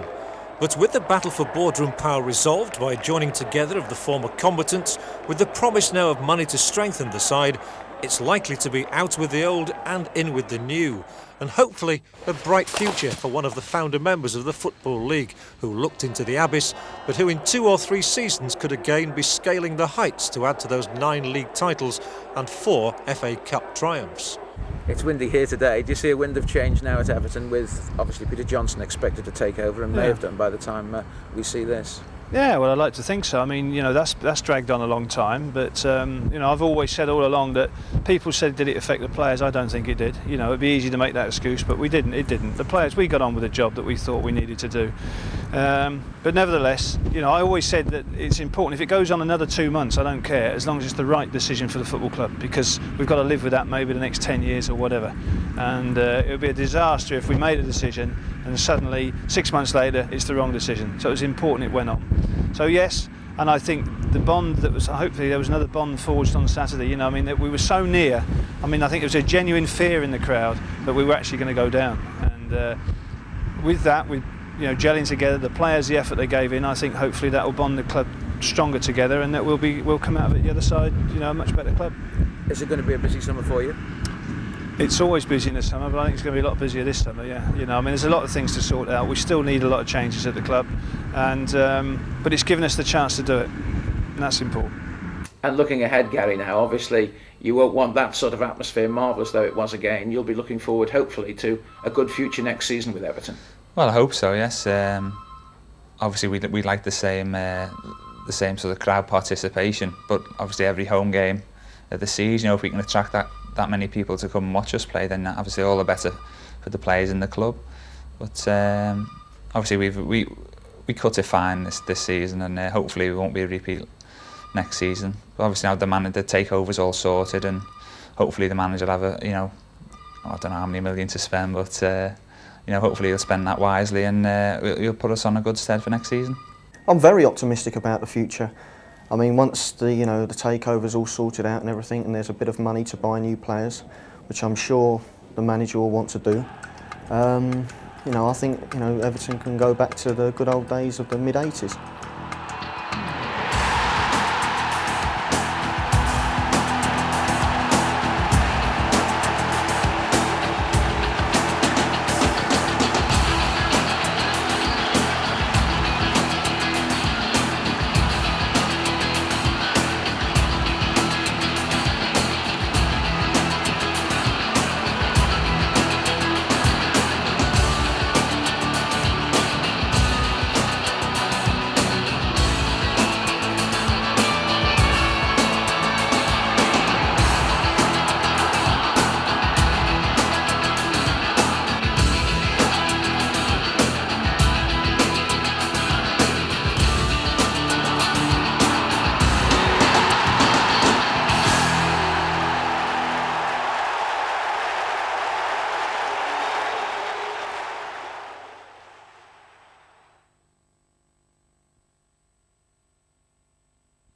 But with the battle for boardroom power resolved by joining together of the former combatants, with the promise now of money to strengthen the side, it's likely to be out with the old and in with the new, and hopefully a bright future for one of the founder members of the Football League, who looked into the abyss, but who in 2 or 3 seasons could again be scaling the heights to add to those 9 league titles and 4 FA Cup triumphs. It's windy here today. Do you see a wind of change now at Everton, with obviously Peter Johnson expected to take over and may have done by the time we see this? Yeah, well, I'd like to think so. I mean, you know, that's dragged on a long time, but you know, I've always said all along that people said, did it affect the players? I don't think it did. You know, it'd be easy to make that excuse, but we didn't. It didn't. The players, we got on with the job that we thought we needed to do. But nevertheless, you know, I always said that it's important. If it goes on another 2 months, I don't care, as long as it's the right decision for the football club, because we've got to live with that maybe the next 10 years or whatever. And it would be a disaster if we made a decision and suddenly 6 months later it's the wrong decision. So it was important it went on. So yes, and I think the bond that was, hopefully there was another bond forged on Saturday. You know, I mean, that we were so near. I mean, I think there was a genuine fear in the crowd that we were actually going to go down. And with that, we, you know, gelling together, the players, the effort they gave in, I think hopefully that will bond the club stronger together, and that we'll come out of it the other side, you know, a much better club. Is it going to be a busy summer for you? It's always busy in the summer, but I think it's going to be a lot busier this summer. Yeah, you know, I mean, there's a lot of things to sort out. We still need a lot of changes at the club, and but it's given us the chance to do it, and that's important. And looking ahead, Gary, now obviously you won't want that sort of atmosphere, marvellous though it was again. You'll be looking forward, hopefully, to a good future next season with Everton. Well, I hope so. Yes. Obviously, we like the same sort of crowd participation, but obviously every home game of the season, you know, if we can attract that many people to come and watch us play, then obviously all the better for the players in the club. But obviously we cut it fine this season, and hopefully it won't be a repeat next season. But obviously now the takeover's all sorted, and hopefully the manager will have I don't know how many million to spend, but you know, hopefully he'll spend that wisely, and he'll put us on a good stead for next season. I'm very optimistic about the future. I mean, once the takeover's all sorted out and everything, and there's a bit of money to buy new players, which I'm sure the manager will want to do, you know, I think, you know, Everton can go back to the good old days of the mid-80s.